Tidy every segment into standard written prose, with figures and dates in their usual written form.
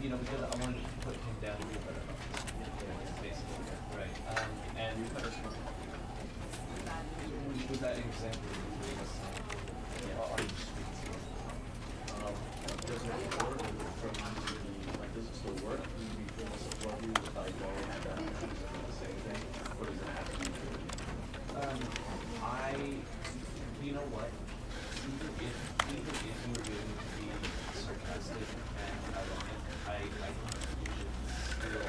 you know, because I wanted to put him down to be a better basically, right? And with that example, on the streets, does it work from like does it still work? Do you feel support you if I go and choose the same thing, or does it have to be? You know what? Even if you were going to be sarcastic and ironic, I think you should still.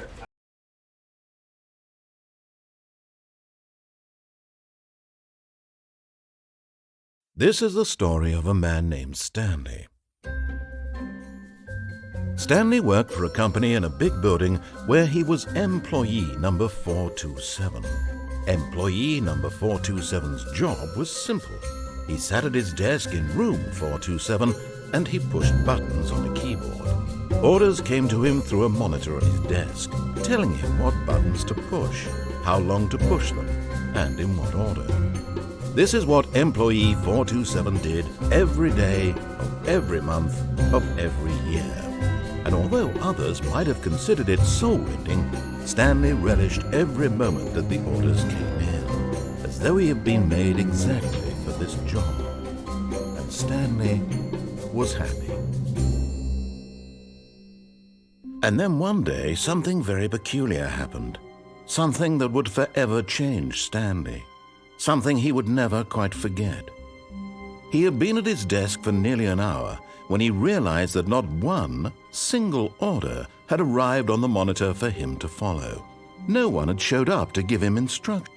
This is the story of a man named Stanley. Stanley worked for a company in a big building where he was employee number 427. Employee number 427's job was simple. He sat at his desk in room 427 and he pushed buttons on a keyboard. Orders came to him through a monitor at his desk, telling him what buttons to push, how long to push them, and in what order. This is what employee 427 did every day of every month of every year. And although others might have considered it soul-rending, Stanley relished every moment that the orders came in, as though he had been made exactly for this job. And Stanley was happy. And then one day, something very peculiar happened. Something that would forever change Stanley. Something he would never quite forget. He had been at his desk for nearly an hour when he realized that not one single order had arrived on the monitor for him to follow. No one had showed up to give him instruction.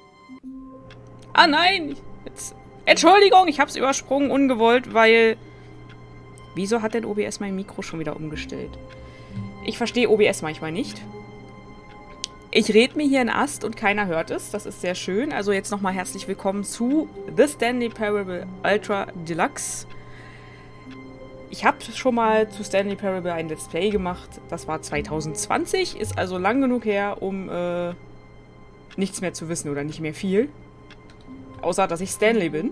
Ah nein! Jetzt, Entschuldigung, ich hab's übersprungen, ungewollt, weil... Wieso hat denn OBS mein Mikro schon wieder umgestellt? Ich verstehe OBS manchmal nicht. Ich rede mir hier einen Ast und keiner hört es. Das ist sehr schön. Also jetzt nochmal herzlich willkommen zu The Stanley Parable Ultra Deluxe. Ich habe schon mal zu Stanley Parable ein Let's Play gemacht. Das war 2020. Ist also lang genug her, um nichts mehr zu wissen oder nicht mehr viel. Außer, dass ich Stanley bin.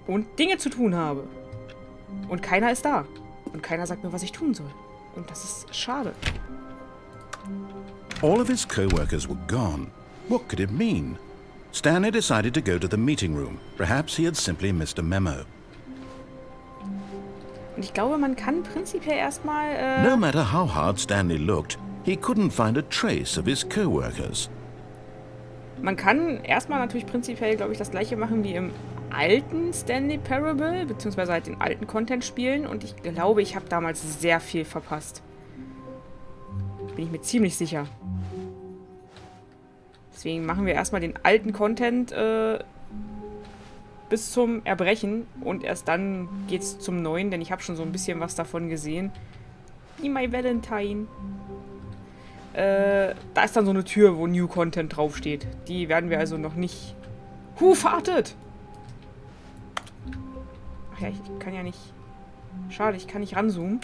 Und Dinge zu tun habe. Und keiner ist da. Und keiner sagt mir, was ich tun soll. Und das ist schade. All of his co-workers were gone. What could it mean? Stanley decided to go to the meeting room. Perhaps he had simply missed a memo. Und ich glaube, man kann prinzipiell erstmal... No matter how hard Stanley looked, he couldn't find a trace of his co-workers. Man kann erstmal natürlich prinzipiell, glaube ich, das gleiche machen wie im alten Stanley Parable, beziehungsweise halt den alten Content spielen. Und ich glaube, ich habe damals sehr viel verpasst. Bin ich mir ziemlich sicher. Deswegen machen wir erstmal den alten Content bis zum Erbrechen und erst dann geht's zum neuen, denn ich habe schon so ein bisschen was davon gesehen. Be my Valentine. Da ist dann so eine Tür, wo New Content draufsteht. Die werden wir also noch nicht... wartet! Ach ja, ich kann ja nicht... Schade, ich kann nicht ranzoomen.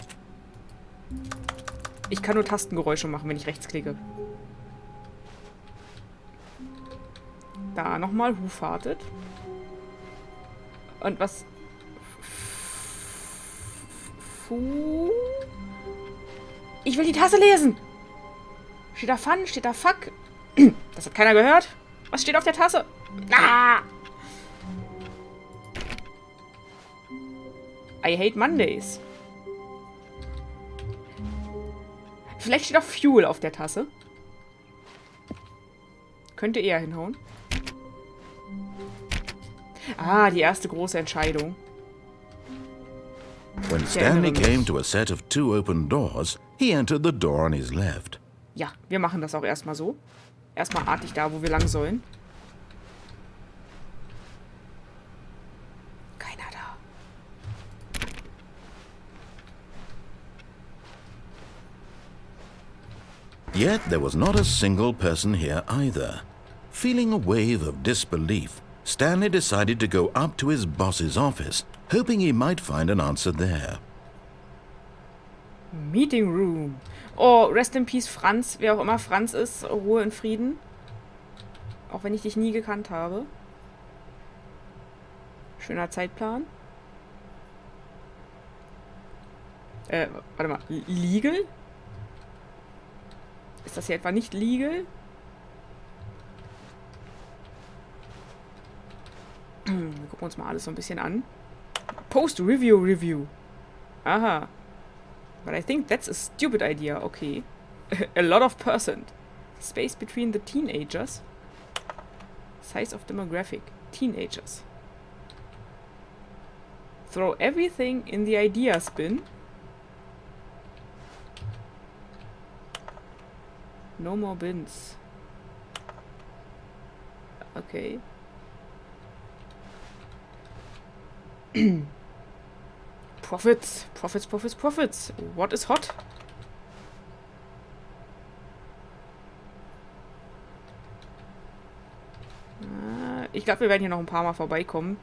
Ich kann nur Tastengeräusche machen, wenn ich rechts klicke. Da nochmal, wartet. Und was... Ich will die Tasse lesen! Steht da Fun? Steht da Fuck? Das hat keiner gehört. Was steht auf der Tasse? Ah! I hate Mondays. Vielleicht steht auch Fuel auf der Tasse. Könnte eher hinhauen. Ah, die erste große Entscheidung. When Stanley came to a set of 2 open doors, he entered the door on his left. Ja, wir machen das auch erstmal so. Erstmal artig da, wo wir lang sollen. Keiner da. Yet there was not a single person here either. Feeling a wave of disbelief, Stanley decided to go up to his boss's office, hoping he might find an answer there. Meeting Room. Oh, rest in peace, Franz. Wer auch immer Franz ist, Ruhe in Frieden. Auch wenn ich dich nie gekannt habe. Schöner Zeitplan. Warte mal. Legal? Ist das hier etwa nicht legal? Wir gucken uns mal alles so ein bisschen an. Post-Review. Aha. But I think that's a stupid idea. Okay. A lot of percent. Space between the teenagers. Size of demographic. Teenagers. Throw everything in the ideas bin. No more bins. Okay. Profits. What is hot? Ich glaube, wir werden hier noch ein paar Mal vorbeikommen.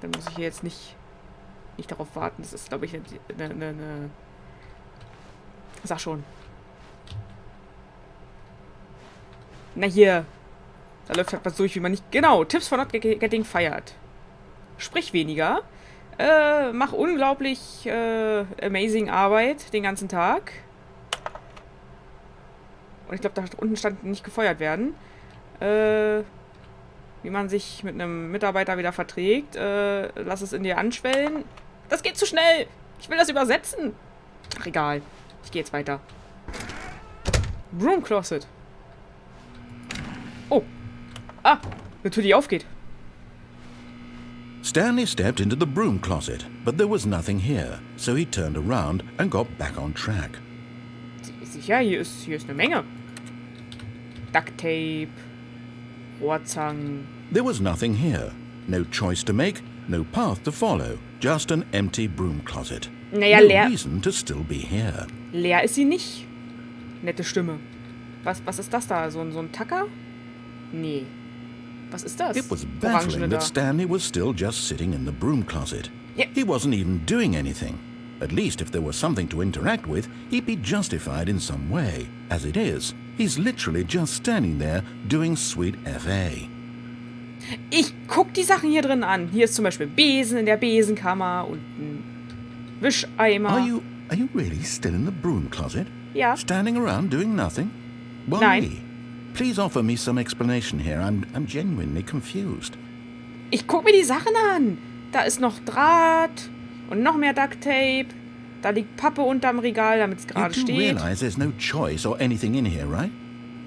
Dann muss ich hier jetzt nicht darauf warten. Das ist, glaube ich, eine... Sag schon. Na hier. Da läuft halt was durch, wie man nicht... Genau, Tipps for not getting fired. Sprich weniger. Mach unglaublich amazing Arbeit den ganzen Tag. Und ich glaube, da unten stand nicht gefeuert werden. Wie man sich mit einem Mitarbeiter wieder verträgt. Lass es in dir anschwellen. Das geht zu schnell. Ich will das übersetzen. Ach, egal. Ich gehe jetzt weiter. Broom Closet. Oh. Ah, eine Tür, die aufgeht. Stanley stepped into the broom closet, but there was nothing here, so he turned around and got back on track. Sicher, hier ist eine Menge. Duct Tape. Rohrzangen. There was nothing here. No choice to make, no path to follow. Just an empty broom closet. Naja, no leer. reason to still be here. Leer ist sie nicht. Nette Stimme. Was ist das da? So ein Tacker? Nee. Was ist das? It was Orangene baffling da. that Stanley was still just sitting in the broom closet. Yeah. He wasn't even doing anything. At least if there was something to interact with, he'd be justified in some way. As it is, he's literally just standing there doing sweet FA. Ich guck die Sachen hier drin an. Hier ist zum Beispiel Besen in der Besenkammer und ein Wischeimer. Are you really still in the broom closet? Ja. Standing around doing nothing? Why? Nein. Please offer me some explanation here. I'm genuinely confused. Ich guck mir die Sachen an. Da ist noch Draht und noch mehr Duct Tape. Da liegt Pappe unterm Regal, damit es You gerade do steht. realize there's no choice or anything in here, right?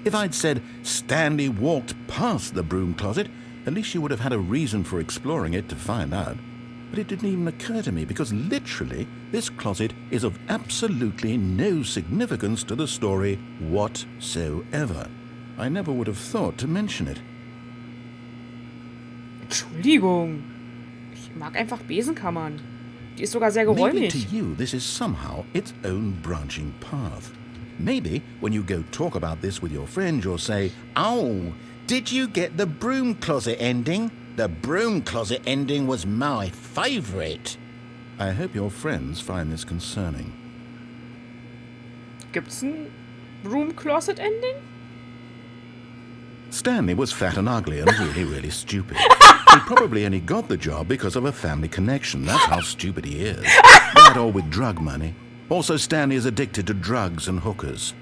If I'd said Stanley walked past the broom closet, at least you would have had a reason for exploring it to find out. But it didn't even occur to me because literally this closet is of absolutely no significance to the story whatsoever. I never would have thought to mention it. Entschuldigung. Ich mag einfach Besenkammern. Die ist sogar sehr Maybe geräumig. to you this is somehow its own branching path. Maybe when you go talk about this with your friends you'll say, "Oh, did you get the broom closet ending? The broom closet ending was my favorite." I hope your friends find this concerning. Gibt's ein Broom Closet Ending? Stanley was fat and ugly and really, really stupid. He probably only got the job because of a family connection. That's how stupid he is. That or with drug money. Also, Stanley is addicted to drugs and hookers.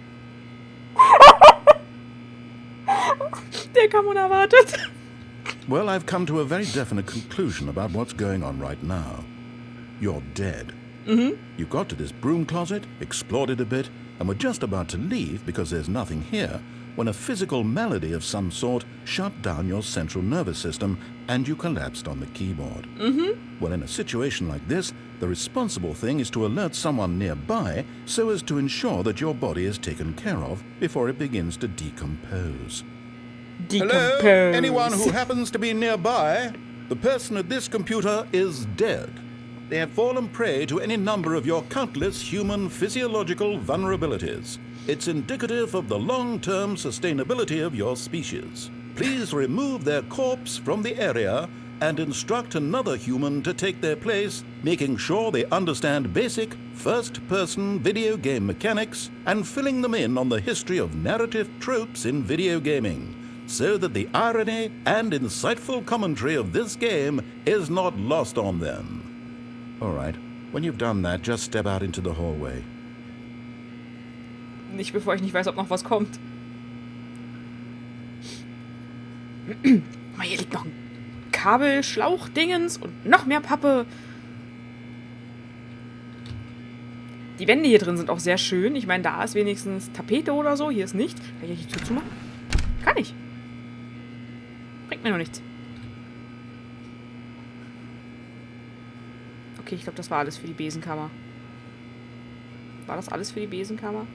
Der kam unerwartet. Well, I've come to a very definite conclusion about what's going on right now. You're dead. Mhm. You got to this broom closet, explored it a bit, and were just about to leave because there's nothing here when a physical malady of some sort shut down your central nervous system and you collapsed on the keyboard. Well, in a situation like this, the responsible thing is to alert someone nearby so as to ensure that your body is taken care of before it begins to decompose. Decompose. Hello? Anyone who happens to be nearby? The person at this computer is dead. They have fallen prey to any number of your countless human physiological vulnerabilities. It's indicative of the long-term sustainability of your species. Please remove their corpse from the area and instruct another human to take their place, making sure they understand basic first-person video game mechanics and filling them in on the history of narrative tropes in video gaming, so that the irony and insightful commentary of this game is not lost on them. All right, When you've done that, just step out into the hallway. Nicht bevor ich nicht weiß, ob noch was kommt. Mal, hier liegt noch ein Kabel, Schlauch-Dingens und noch mehr Pappe. Die Wände hier drin sind auch sehr schön. Ich meine, da ist wenigstens Tapete oder so. Hier ist nichts. Kann ich die Tür zumachen? Kann ich. Bringt mir noch nichts. Okay, ich glaube, das war alles für die Besenkammer. War das alles für die Besenkammer?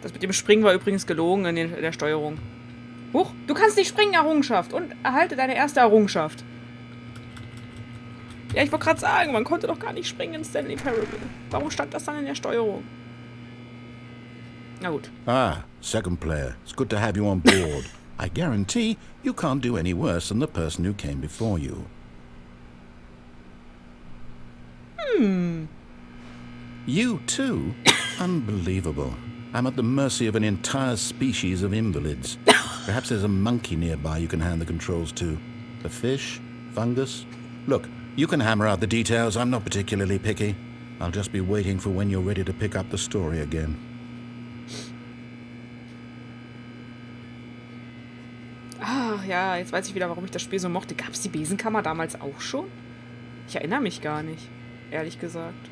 Das mit dem Springen war übrigens gelogen in der Steuerung. Huch, du kannst nicht springen, Errungenschaft. Und erhalte deine erste Errungenschaft. Ja, ich wollte gerade sagen, man konnte doch gar nicht springen in Stanley Parable. Warum stand das dann in der Steuerung? Na gut. Ah, second player. It's good to have you on board. I guarantee you can't do any worse than the person who came before you. You too? Unbelievable. I'm at the mercy of an entire species of invalids. Perhaps there's a monkey nearby you can hand the controls to. A fish? Fungus? Look, you can hammer out the details. I'm not particularly picky. I'll just be waiting for when you're ready to pick up the story again. Ah, ja, jetzt weiß ich wieder, warum ich das Spiel so mochte. Gab es die Besenkammer damals auch schon? Ich erinnere mich gar nicht, ehrlich gesagt.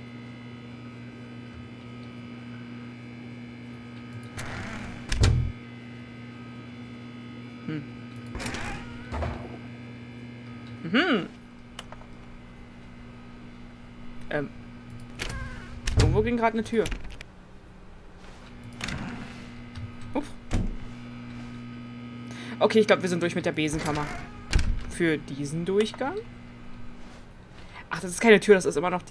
Irgendwo ging gerade eine Tür. Uff. Okay, ich glaube, wir sind durch mit der Besenkammer. Für diesen Durchgang? Ach, das ist keine Tür, das ist immer noch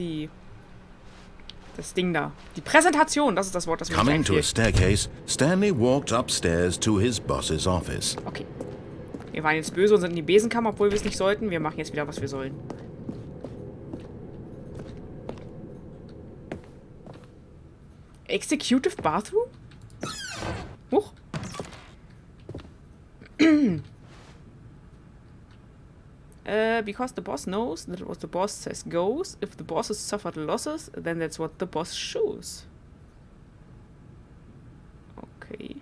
das Ding da. Die Präsentation, das ist das Wort, das mir nicht Coming to a einfiel. staircase, Stanley walked upstairs to his boss's office. Okay. Wir waren jetzt böse und sind in die Besenkammer, obwohl wir es nicht sollten. Wir machen jetzt wieder, was wir sollen. Executive Bathroom? Huch. Because the boss knows that what the boss says goes. If the boss has suffered losses, then that's what the boss shows. Okay.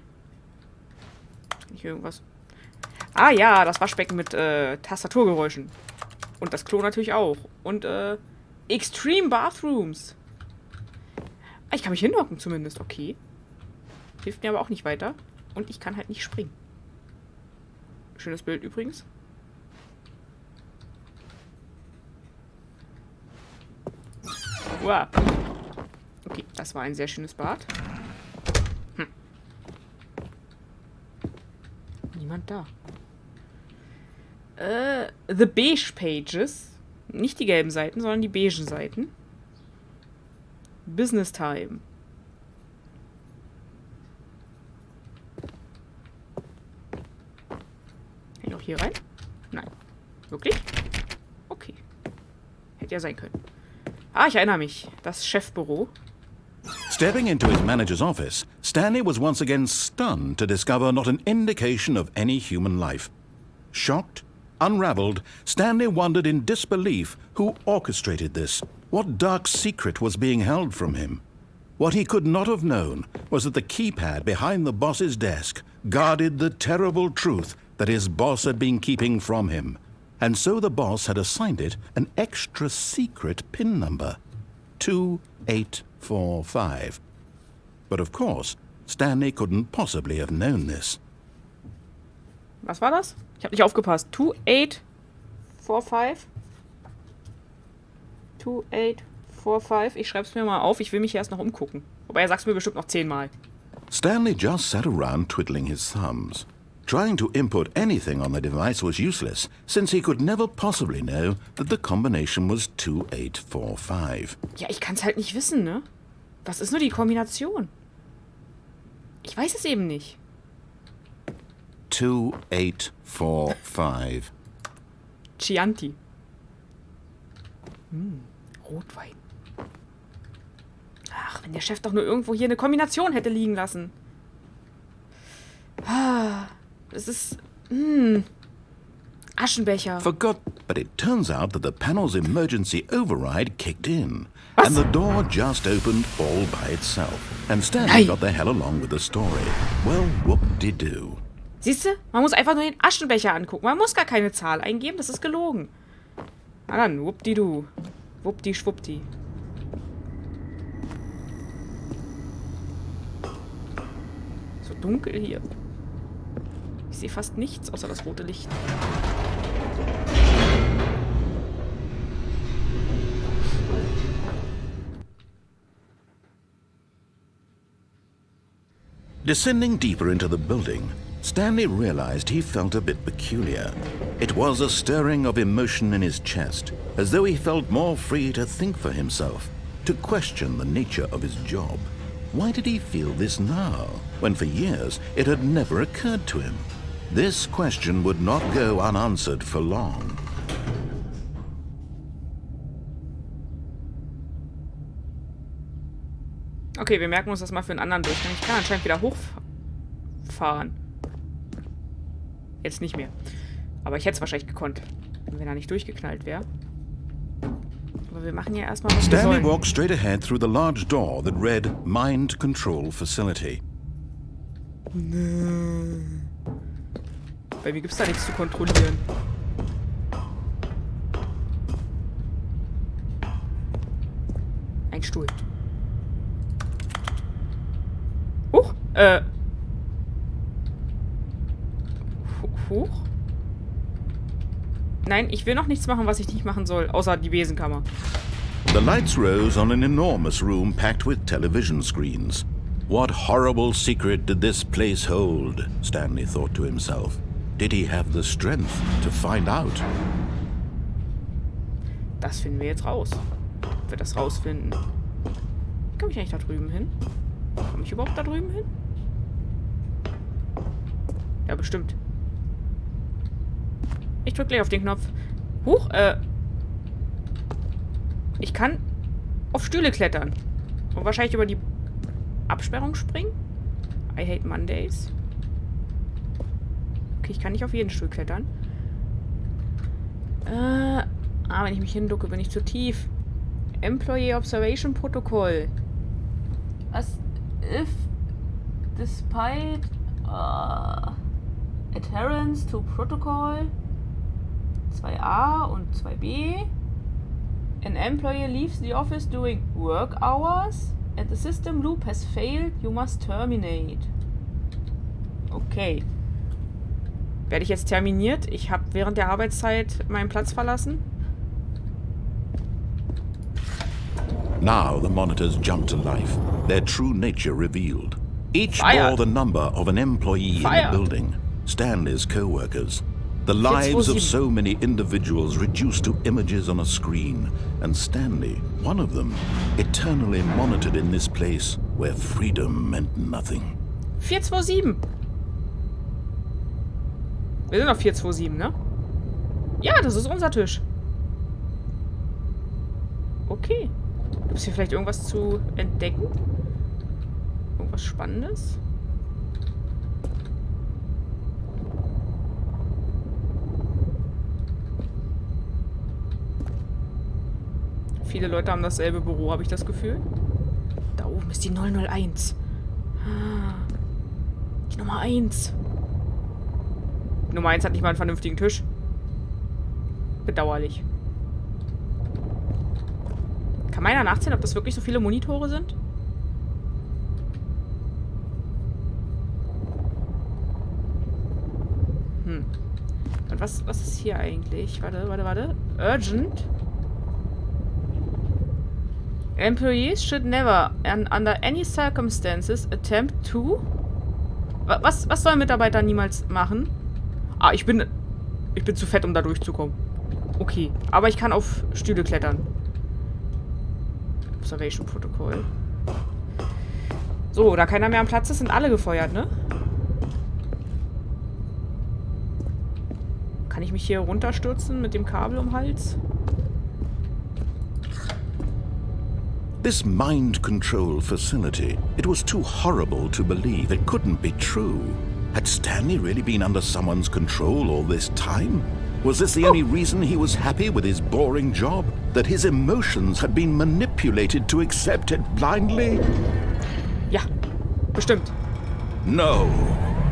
Nicht irgendwas. Ah ja, das Waschbecken mit Tastaturgeräuschen. Und das Klo natürlich auch. Und Extreme Bathrooms. Ah, ich kann mich hinhocken zumindest. Okay. Hilft mir aber auch nicht weiter. Und ich kann halt nicht springen. Schönes Bild übrigens. Wow. Okay, das war ein sehr schönes Bad. Niemand da. The Beige Pages. Nicht die gelben Seiten, sondern die beigen Seiten. Business Time. Kann ich auch hier rein? Nein. Wirklich? Okay. Hätte ja sein können. Ah, ich erinnere mich. Das Chefbüro. Stepping into his manager's office, Stanley was once again stunned to discover not an indication of any human life. Shocked, unraveled, Stanley wondered in disbelief who orchestrated this. What dark secret was being held from him? What he could not have known was that the keypad behind the boss's desk guarded the terrible truth that his boss had been keeping from him. And so the boss had assigned it an extra secret PIN number. 2845. But of course, Stanley couldn't possibly have known this. Was war das? Ich habe nicht aufgepasst. 2845. 2845. Ich schreibe es mir mal auf. Ich will mich erst noch umgucken. Wobei er sagt es mir bestimmt noch 10-mal. Stanley just sat around twiddling his thumbs. Trying to input anything on the device was useless, since he could never possibly know that the combination was 2845. Ja, ich kann es halt nicht wissen, ne? Das ist nur die Kombination. Ich weiß es eben nicht. 2845. Chianti. Rotwein. Ach, wenn der Chef doch nur irgendwo hier eine Kombination hätte liegen lassen. Ah, es ist... Aschenbecher. Forgot, but it turns out that the panel's emergency override kicked in. And the door just opened all by itself. And Stanley got the hell along with the story. Well, whoop-de-doo. Siehst du? Man muss einfach nur den Aschenbecher angucken. Man muss gar keine Zahl eingeben, das ist gelogen. Na dann, whoop-de-doo. Wuppdi-schwuppdi. So dunkel hier. Ich sehe fast nichts, außer das rote Licht. Descending deeper into the building, Stanley realized he felt a bit peculiar. It was a stirring of emotion in his chest, as though he felt more free to think for himself, to question the nature of his job. Why did he feel this now, when for years it had never occurred to him? This question would not go unanswered for long. Okay, wir merken uns das mal für einen anderen Durchgang. Ich kann anscheinend wieder hochfahren. Jetzt nicht mehr. Aber ich hätte es wahrscheinlich gekonnt, wenn er nicht durchgeknallt wäre. Aber wir machen ja erstmal was wir Stanley sollen. walked straight ahead through the large door that read Mind Control Facility. Bei mir gibt es da nichts zu kontrollieren. Ein Stuhl. Hoch? Nein, ich will noch nichts machen, was ich nicht machen soll, außer die Besenkammer. The lights rose on an enormous room packed with television screens. What horrible secret did this place hold? Stanley thought to himself. Did he have the strength to find out? Das finden wir jetzt raus. Ich werde das rausfinden. Komme ich eigentlich da drüben hin? Komme ich überhaupt da drüben hin? Ja, bestimmt. Ich drücke gleich auf den Knopf. Huch, ich kann auf Stühle klettern. Und wahrscheinlich über die Absperrung springen. I hate Mondays. Okay, ich kann nicht auf jeden Stuhl klettern. Wenn ich mich hinducke, bin ich zu tief. Employee Observation Protocol. As if despite adherence to protocol 2a und 2b an employee leaves the office during work hours and the system loop has failed, you must terminate. Okay. Werde ich jetzt terminiert? Ich habe während der Arbeitszeit meinen Platz verlassen. Now the monitors jumped to life, their true nature revealed. Each Fire. bore the number of an employee Fire. in the building, Stanley's co-workers. The lives of so many individuals reduced to images on a screen, and Stanley, one of them, eternally monitored in this place where freedom meant nothing. 427. Wir sind auf 427, ne? Ja, das ist unser Tisch. Okay. Gibt es hier vielleicht irgendwas zu entdecken? Irgendwas Spannendes? Viele Leute haben dasselbe Büro, habe ich das Gefühl. Da oben ist die 001. Die Nummer 1. Die Nummer 1 hat nicht mal einen vernünftigen Tisch. Bedauerlich. Kann meiner nachzählen, ob das wirklich so viele Monitore sind? Und was ist hier eigentlich? Warte. Urgent. Employees should never, and under any circumstances, attempt to... Was sollen Mitarbeiter niemals machen? Ah, ich bin zu fett, um da durchzukommen. Okay, aber ich kann auf Stühle klettern. Observation Protocol. So, da keiner mehr am Platz ist, sind alle gefeuert, ne? Kann ich mich hier runterstürzen mit dem Kabel um den Hals? This mind control facility, it was too horrible to believe. It couldn't be true. Had Stanley really been under someone's control all this time? Was this the only reason he was happy with his boring job? That his emotions had been manipulated to accept it blindly? Ja, bestimmt. No.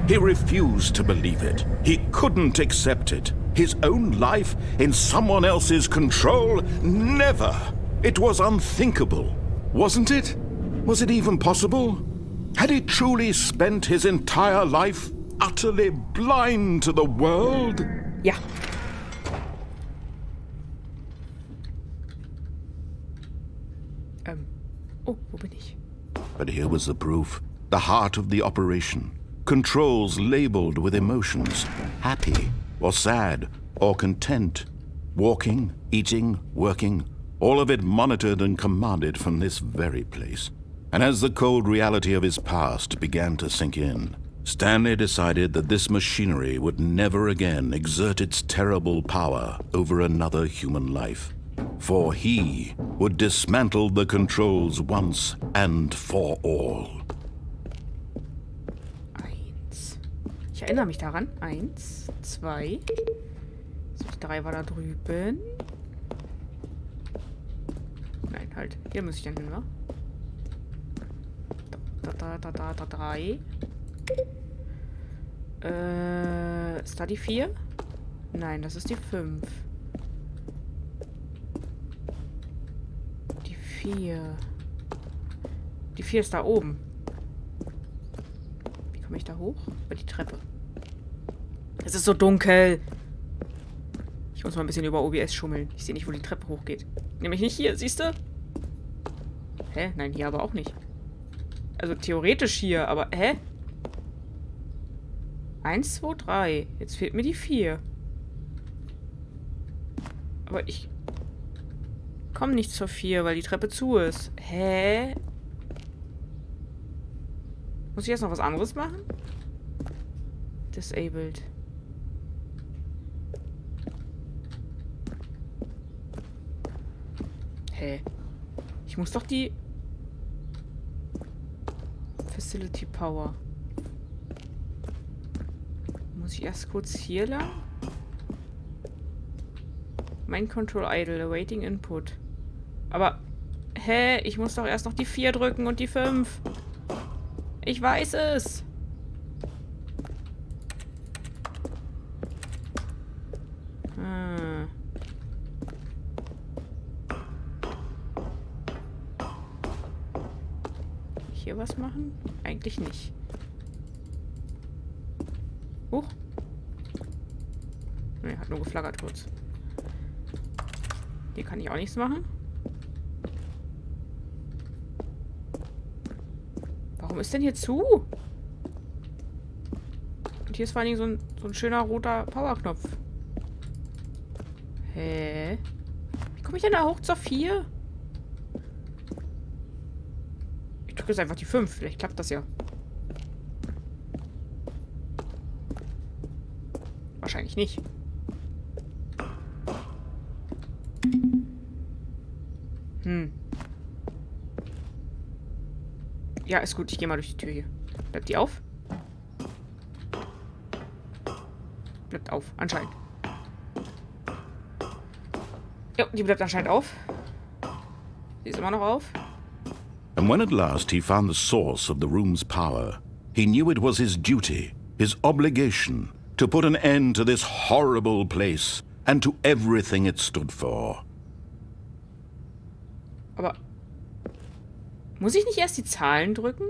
He refused to believe it. He couldn't accept it. His own life in someone else's control? Never. It was unthinkable. Wasn't it? Was it even possible? Had he truly spent his entire life utterly blind to the world? Ja. Oh, wo bin ich? But here was the proof. The heart of the operation. Controls labeled with emotions. Happy, or sad, or content. Walking, eating, working. All of it monitored and commanded from this very place. And as the cold reality of his past began to sink in, Stanley decided that this machinery would never again exert its terrible power over another human life. For he would dismantle the controls once and for all. 1. Ich erinnere mich daran. 1, 2. So, die 3 war da drüben. Nein, halt. Hier muss ich dann hin, wa? Da, 3. Ist da die 4? Nein, das ist die 5. Die 4. Die 4 ist da oben. Wie komme ich da hoch? Über die Treppe. Es ist so dunkel. Ich muss mal ein bisschen über OBS schummeln. Ich sehe nicht, wo die Treppe hochgeht. Nämlich nicht hier, siehst du? Hä? Nein, hier aber auch nicht. Also theoretisch hier, aber... Hä? 1, 2, 3. Jetzt fehlt mir die 4. Aber ich komme nicht zur 4, weil die Treppe zu ist. Hä? Muss ich jetzt noch was anderes machen? Disabled. Hä? Ich muss doch die... Facility Power. Muss ich erst kurz hier lang? Mind Control Idle, awaiting input. Aber, hä? Ich muss doch erst noch die 4 drücken und die 5. Ich weiß es. Hier was machen? Eigentlich nicht. Huch. Ne, hat nur geflaggert kurz. Hier kann ich auch nichts machen. Warum ist denn hier zu? Und hier ist vor allen Dingen so ein schöner roter Powerknopf. Hä? Wie komme ich denn da hoch zur 4? Ich drücke jetzt einfach die 5. Vielleicht klappt das ja. Wahrscheinlich nicht. Ja, ist gut. Ich gehe mal durch die Tür hier. Bleibt die auf? Bleibt auf. Anscheinend. Ja, die bleibt anscheinend auf. Sie ist immer noch auf. And when at last he found the source of the room's power, he knew it was his duty, his obligation, to put an end to this horrible place and to everything it stood for. Aber muss ich nicht erst die Zahlen drücken?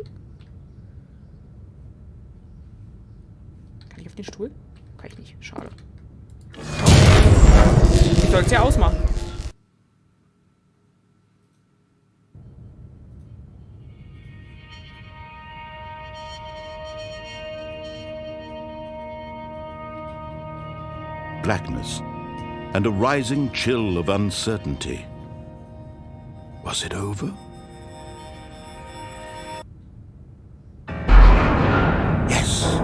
Kann ich auf den Stuhl? Kann ich nicht. Schade. Ich soll es ja ausmachen. Blackness and a rising chill of uncertainty. Was it over? Yes!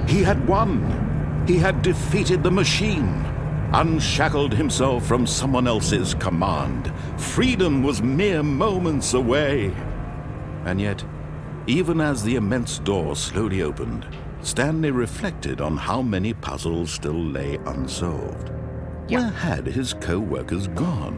He had won! He had defeated the machine, unshackled himself from someone else's command. Freedom was mere moments away. And yet, even as the immense door slowly opened, Stanley reflected on how many puzzles still lay unsolved. Where had his co-workers gone?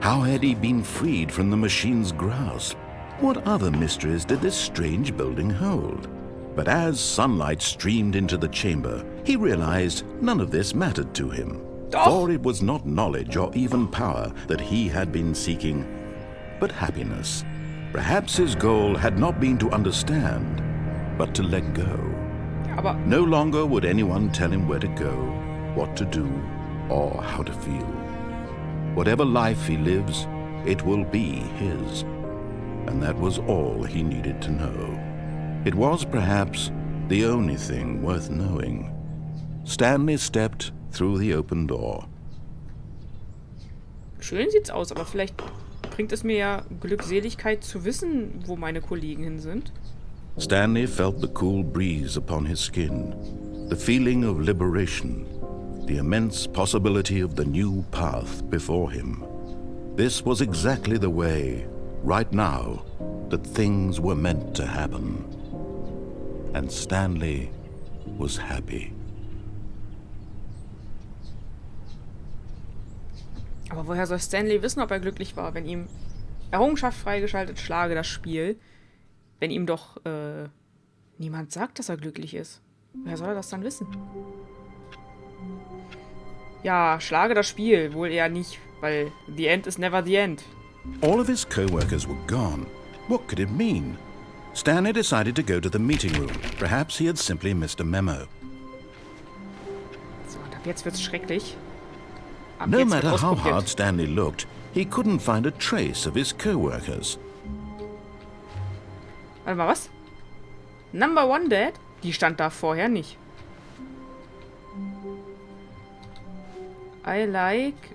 How had he been freed from the machine's grasp? What other mysteries did this strange building hold? But as sunlight streamed into the chamber, he realized none of this mattered to him. For it was not knowledge or even power that he had been seeking, but happiness. Perhaps his goal had not been to understand, but to let go. Aber No longer would anyone tell him where to go, what to do, or how to feel. Whatever life he lives, it will be his. And that was all he needed to know. It was perhaps the only thing worth knowing. Stanley stepped through the open door. schön sieht's aus, aber vielleicht bringt es mir ja Glückseligkeit zu wissen, wo meine Kollegen hin sind. Stanley felt the cool breeze upon his skin, the feeling of liberation, the immense possibility of the new path before him. This was exactly the way, right now, that things were meant to happen. And Stanley was happy. Aber woher soll Stanley wissen, ob er glücklich war, wenn ihm Errungenschaft freigeschaltet, schlage das Spiel, wenn ihm doch niemand sagt, dass er glücklich ist? Woher soll er das dann wissen? Ja, schlage das Spiel, wohl eher nicht, weil the end is never the end. All of his co-workers were gone. What could it mean? Stanley decided to go to the meeting room. Perhaps he had simply missed a memo. So, und ab jetzt wird's schrecklich. Ab No jetzt wird matter how ausprobiert. hard Stanley looked, he couldn't find a trace of his co-workers. Warte mal, was? Number one Dad? Die stand da vorher nicht. I like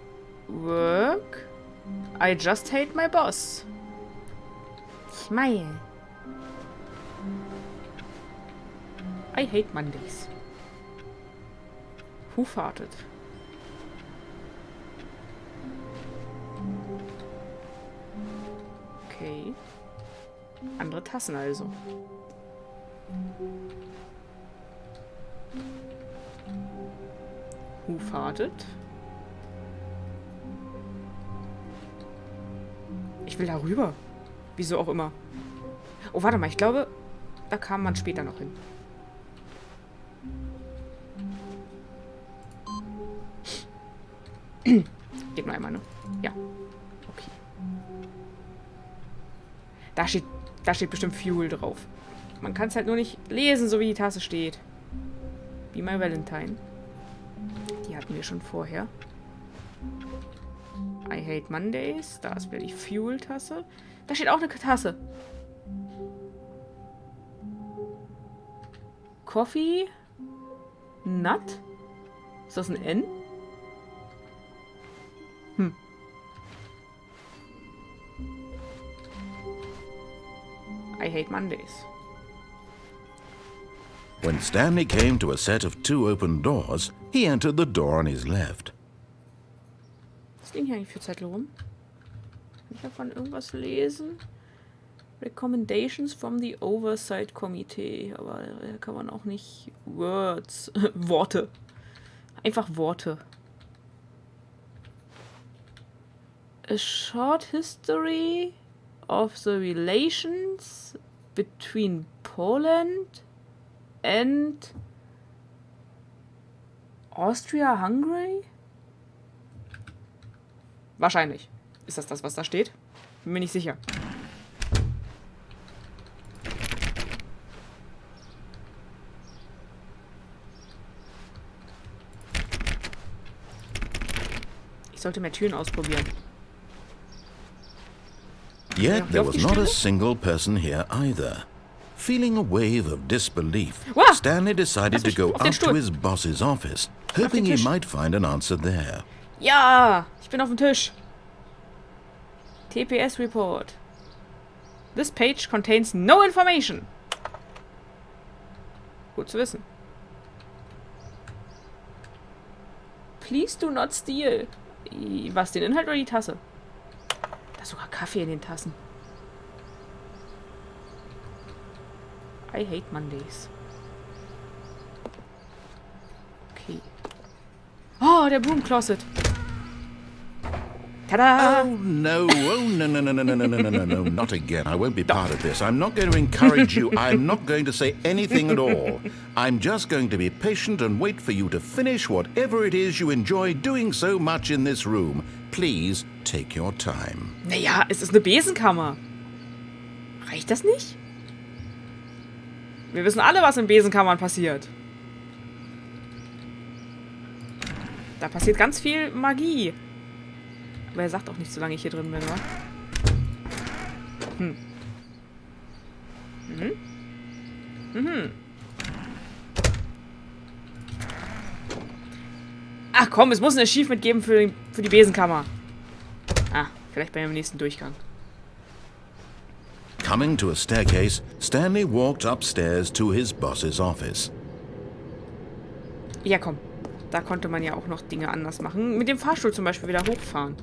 work. I just hate my boss. Smile. I hate Mondays. Who farted? Okay. Andere Tassen also. Who farted? Ich will da rüber. Wieso auch immer. Oh, warte mal. Ich glaube, da kam man später noch hin. Geht nur einmal, ne? Ja. Okay. Da steht bestimmt Fuel drauf. Man kann es halt nur nicht lesen, so wie die Tasse steht. Be my Valentine. Die hatten wir schon vorher. I hate Mondays. Da ist wieder die Fuel-Tasse. Da steht auch eine Tasse. Coffee. Nut. Ist das ein N? I hate Mondays. When Stanley came to a set of 2 open doors, he entered the door on his left. Was liegen hier eigentlich für Zettel rum? Kann ich davon irgendwas lesen? Recommendations from the Oversight Committee. Aber da kann man auch nicht Words. Worte. Einfach Worte. A short history of the relations between Poland and Austria-Hungary? Wahrscheinlich. Ist das, was da steht? Bin mir nicht sicher. Ich sollte mehr Türen ausprobieren. Yet there was not a single person here either. Feeling a wave of disbelief, Wow! Stanley decided to go Auf den up to Stuhl. his boss's office, hoping he Tisch. might find an answer there. Ja, ich bin auf dem Tisch. TPS Report. This page contains no information. Gut zu wissen. Please do not steal. Was, den Inhalt oder die Tasse? Da ist sogar Kaffee in den Tassen. I hate Mondays. Oh, der Broom Closet. Tada! Oh, no. Oh, no, no, no, no, no, no, no, no, no, no, not again. I won't be part of this. I'm not going to encourage you. I'm not going to say anything at all. I'm just going to be patient and wait for you to finish whatever it is you enjoy doing so much in this room. Please take your time. Naja, es ist eine Besenkammer. Reicht das nicht? Wir wissen alle, was in Besenkammern passiert. Da passiert ganz viel Magie. Aber er sagt auch nicht, solange ich hier drin bin, wa? Ach komm, es muss ein Achievement geben für die Besenkammer. Ah, vielleicht beim nächsten Durchgang. Coming to a staircase, Stanley walked upstairs to his boss's office. Ja, komm. Da konnte man ja auch noch Dinge anders machen. Mit dem Fahrstuhl zum Beispiel wieder hochfahren.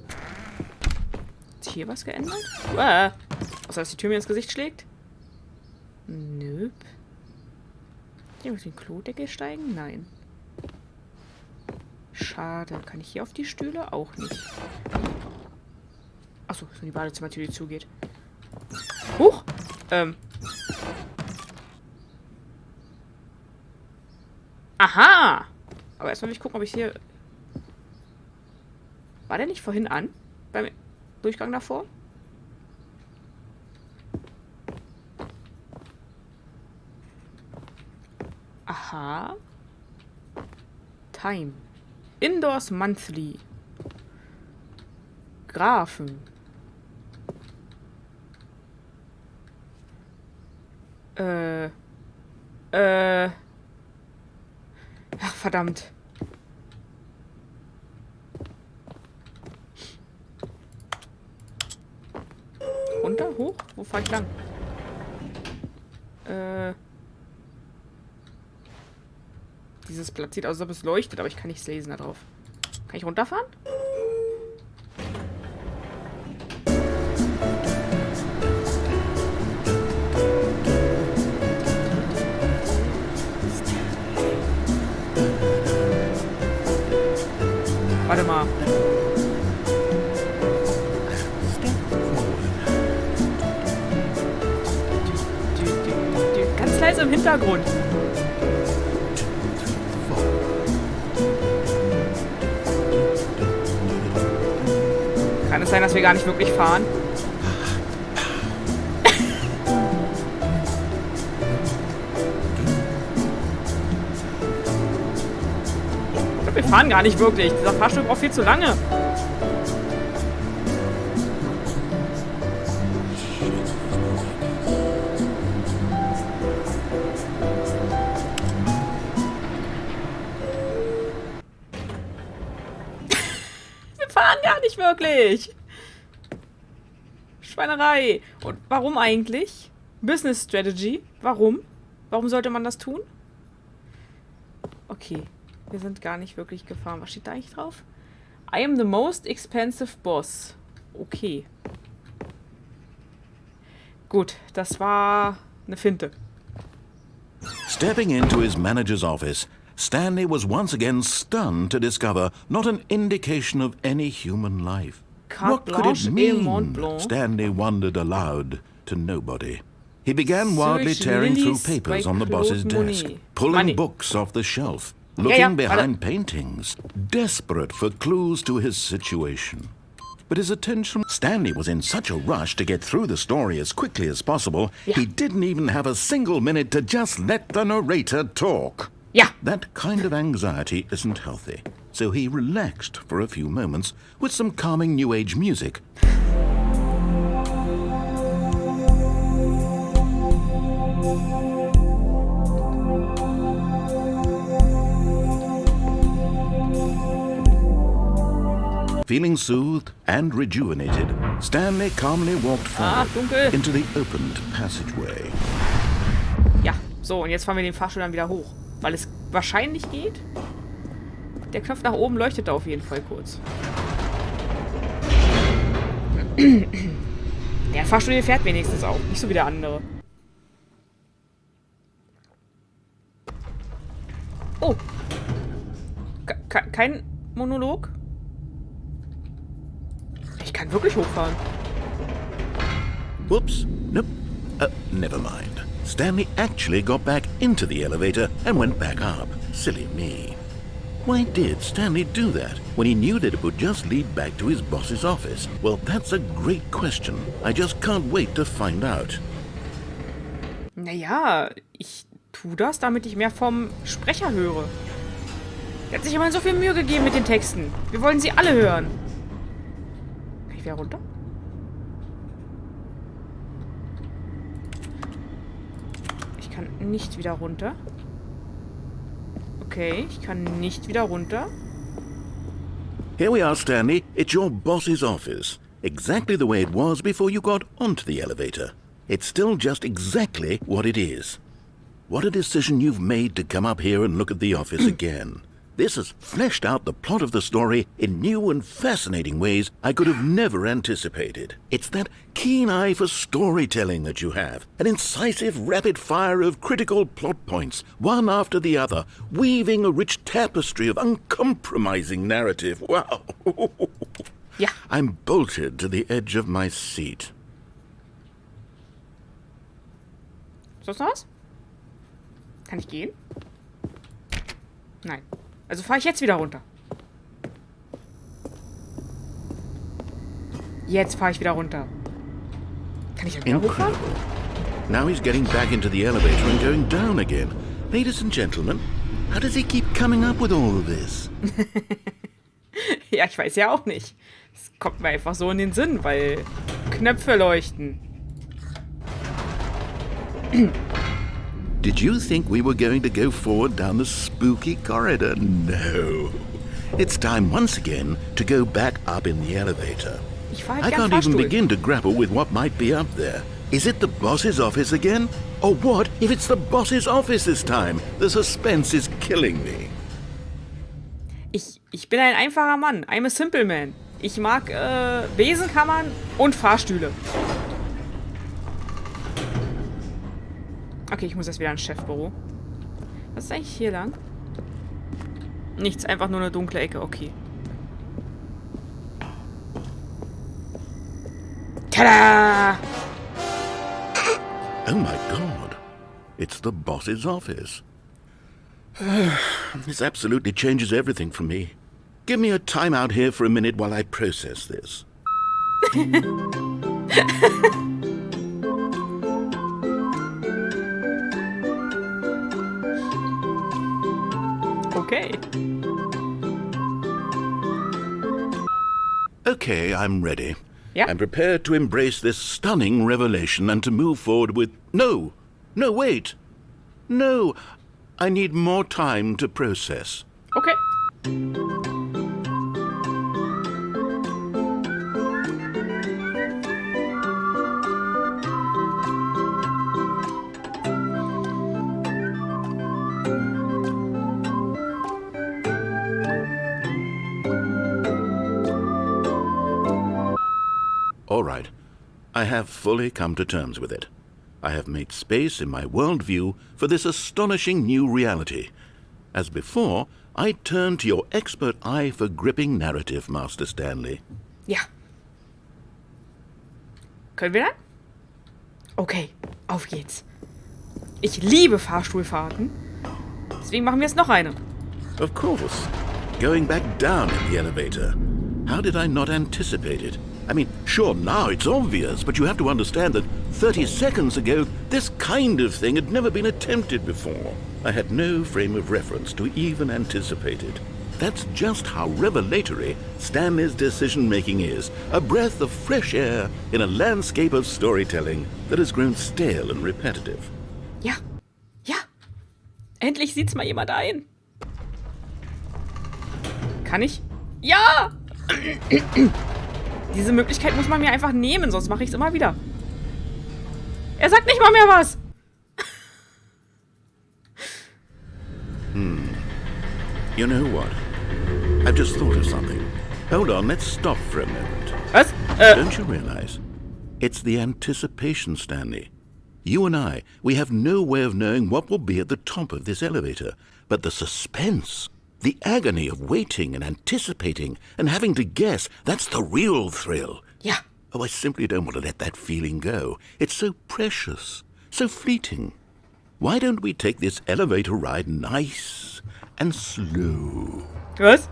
Hat sich hier was geändert? Außer, dass die Tür mir ins Gesicht schlägt? Nöp. Hier muss ich den Klodeckel steigen? Nein. Schade. Kann ich hier auf die Stühle? Auch nicht. Achso, so die Badezimmertür, die zugeht. Huch! Aha! Aber erstmal will ich gucken, ob ich hier... War der nicht vorhin an? Beim Durchgang davor? Aha. Time. Indoors Monthly. Graphen. Ach, verdammt. Runter? Hoch? Wo fahr ich lang? Dieses Blatt sieht aus, als ob es leuchtet, aber ich kann nichts lesen da drauf. Kann ich runterfahren? Warte mal. Ganz leise im Hintergrund. Kann es sein, dass wir gar nicht wirklich fahren? Wir fahren gar nicht wirklich. Dieser Fahrstuhl braucht viel zu lange. Wir fahren gar nicht wirklich. Schweinerei. Und warum eigentlich? Business Strategy. Warum? Warum sollte man das tun? Okay. Wir sind gar nicht wirklich gefahren. Was steht da eigentlich drauf? I am the most expensive boss. Okay. Gut, das war eine Finte. Stepping into his manager's office, Stanley was once again stunned to discover not an indication of any human life. What could it mean? Stanley wondered aloud to nobody. He began wildly tearing through papers on the boss's desk, pulling books off the shelf, looking behind paintings, desperate for clues to his situation. But his attention... Stanley was in such a rush to get through the story as quickly as possible, he didn't even have a single minute to just let the narrator talk. Yeah. That kind of anxiety isn't healthy, so he relaxed for a few moments with some calming New Age music. Feeling soothed and rejuvenated, Stanley calmly walked forward into the opened passageway. Ja, so, und jetzt fahren wir den Fahrstuhl dann wieder hoch. Weil es wahrscheinlich geht. Der Knopf nach oben leuchtet da auf jeden Fall kurz. Der Fahrstuhl hier fährt wenigstens auch. Nicht so wie der andere. kein Monolog? Ich kann wirklich hochfahren. Whoops. Nope. Never mind. Stanley actually got back into the elevator and went back up. Silly me. Why did Stanley do that when he knew that it would just lead back to his boss's office? Well, that's a great question. I just can't wait to find out. Naja, ich tue das, damit ich mehr vom Sprecher höre. Er hat sich immer so viel Mühe gegeben mit den Texten. Wir wollen sie alle hören. Kann ich wieder runter? Ich kann nicht wieder runter. Okay, ich kann nicht wieder runter. Here we are, Stanley. It's your boss's office. Exactly the way it was before you got onto the elevator. It's still just exactly what it is. What a decision you've made to come up here and look at the office again. This has fleshed out the plot of the story in new and fascinating ways I could have never anticipated. It's that keen eye for storytelling that you have, an incisive rapid fire of critical plot points, one after the other, weaving a rich tapestry of uncompromising narrative. Wow! Ja. I'm bolted to the edge of my seat. Ist das noch was? Kann ich gehen? Nein. Also fahre ich jetzt wieder runter. Jetzt fahre ich wieder runter. Kann ich dann wieder hochfahren? Incredible. Now he's getting back into the elevator and going down again. Ladies and gentlemen, how does he keep coming up with all of this? Ja, ich weiß ja auch nicht. Es kommt mir einfach so in den Sinn, weil Knöpfe leuchten. Did you think we were going to go forward down the spooky corridor? No. It's time once again to go back up in the elevator. Ich fahre I halt gern can't even Fahrstuhl. begin to grapple with what might be up there. Is it the boss's office again? Or what if it's the boss's office this time? The suspense is killing me. Ich bin ein einfacher Mann. I'm a simple man. Ich mag Besenkammern und Fahrstühle. Okay, ich muss jetzt wieder ins Chefbüro. Was ist eigentlich hier lang? Nichts, einfach nur eine dunkle Ecke. Okay. Tada! Oh my God. It's the boss's office. This absolutely changes everything for me. Give me a time out here for a minute while I process this. Okay. Okay, I'm ready. Yeah. I'm prepared to embrace this stunning revelation and to move forward with... No! No, wait! No! I need more time to process. Okay. All right. I have fully come to terms with it. I have made space in my worldview for this astonishing new reality. As before, I turn to your expert eye for gripping narrative, Master Stanley. Ja. Können wir dann? Okay, auf geht's. Ich liebe Fahrstuhlfahrten. Deswegen machen wir jetzt noch eine. Of course. Going back down in the elevator. How did I not anticipate it? I mean, sure, now it's obvious, but you have to understand that 30 seconds ago, this kind of thing had never been attempted before. I had no frame of reference to even anticipate it. That's just how revelatory Stanley's decision-making is. A breath of fresh air in a landscape of storytelling that has grown stale and repetitive. Ja. Ja. Endlich sieht's mal jemand ein. Kann ich? Ja! Diese Möglichkeit muss man mir einfach nehmen, sonst mache ich es immer wieder. Er sagt nicht mal mehr was. You know what? I've just thought of something. Hold on, let's stop for a moment. Was? Don't you realize? It's the anticipation, Stanley. You and I, we have no way of knowing what will be at the top of this elevator. But the suspense, The agony of waiting and anticipating and having to guess, that's the real thrill. Ja. Oh, I simply don't want to let that feeling go. It's so precious, so fleeting. Why don't we take this elevator ride nice and slow? Was?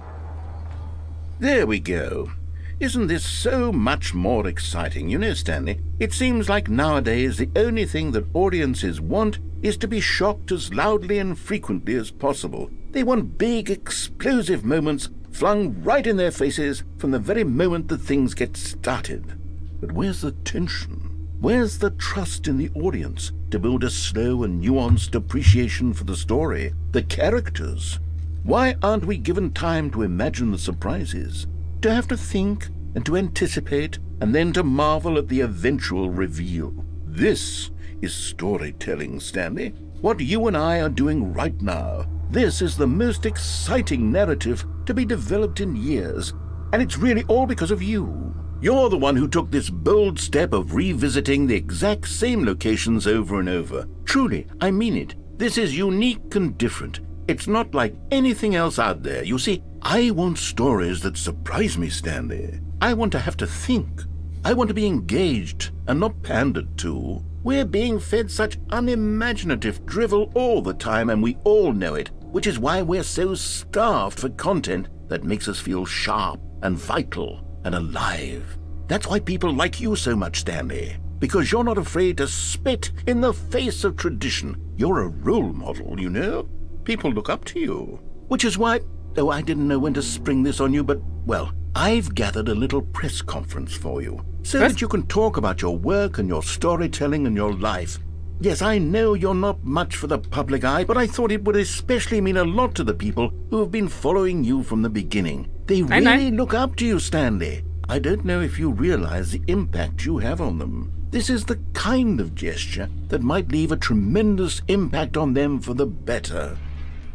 There we go. Isn't this so much more exciting? You know, Stanley, it seems like nowadays the only thing that audiences want is to be shocked as loudly and frequently as possible. They want big, explosive moments flung right in their faces from the very moment that things get started. But where's the tension? Where's the trust in the audience to build a slow and nuanced appreciation for the story, the characters? Why aren't we given time to imagine the surprises, to have to think and to anticipate and then to marvel at the eventual reveal? This is storytelling, Stanley. What you and I are doing right now. This is the most exciting narrative to be developed in years, and it's really all because of you. You're the one who took this bold step of revisiting the exact same locations over and over. Truly, I mean it. This is unique and different. It's not like anything else out there. You see, I want stories that surprise me, Stanley. I want to have to think. I want to be engaged and not pandered to. We're being fed such unimaginative drivel all the time, and we all know it, which is why we're so starved for content that makes us feel sharp and vital and alive. That's why people like you so much, Stanley, because you're not afraid to spit in the face of tradition. You're a role model, you know? People look up to you. Which is why, oh, I didn't know when to spring this on you, but, well, I've gathered a little press conference for you, so that you can talk about your work and your storytelling and your life. Yes, I know you're not much for the public eye, but I thought it would especially mean a lot to the people who have been following you from the beginning. They really look up to you, Stanley. I don't know if you realize the impact you have on them. This is the kind of gesture that might leave a tremendous impact on them for the better.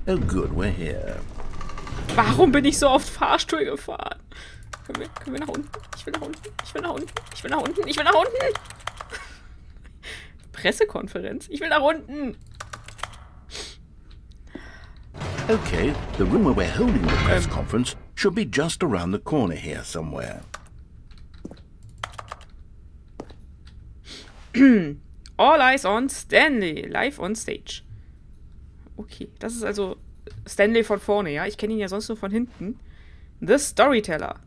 Oh good, we're here. Warum bin ich so oft Fahrstuhl gefahren? Können wir nach unten? Ich will nach unten. Ich will nach unten. Ich will nach unten. Ich will nach unten. Pressekonferenz. Ich will nach unten. Okay, the room where we're holding the press conference should be just around the corner here somewhere. All eyes on Stanley, live on stage. Okay, das ist also Stanley von vorne, ja? Ich kenne ihn ja sonst nur von hinten. The Storyteller.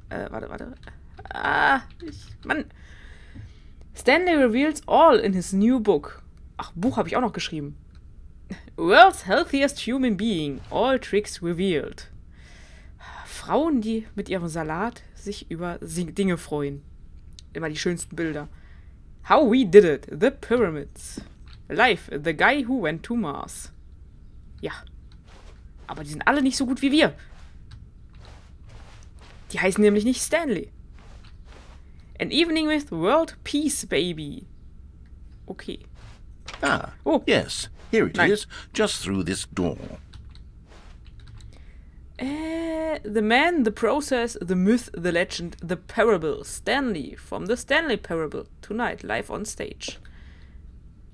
Warte. Mann. Stanley reveals all in his new book. Ach, Buch habe ich auch noch geschrieben. World's Healthiest Human Being. All Tricks Revealed. Frauen, die mit ihrem Salat sich über Dinge freuen. Immer die schönsten Bilder. How We Did It. The Pyramids. Life. The Guy Who Went to Mars. Ja. Aber die sind alle nicht so gut wie wir. Die heißen nämlich nicht Stanley. An Evening with World Peace Baby. Okay. Ah, oh. Yes. Here it is, just through this door. The man, the process, the myth, the legend, the parable. Stanley from the Stanley Parable. Tonight, live on stage.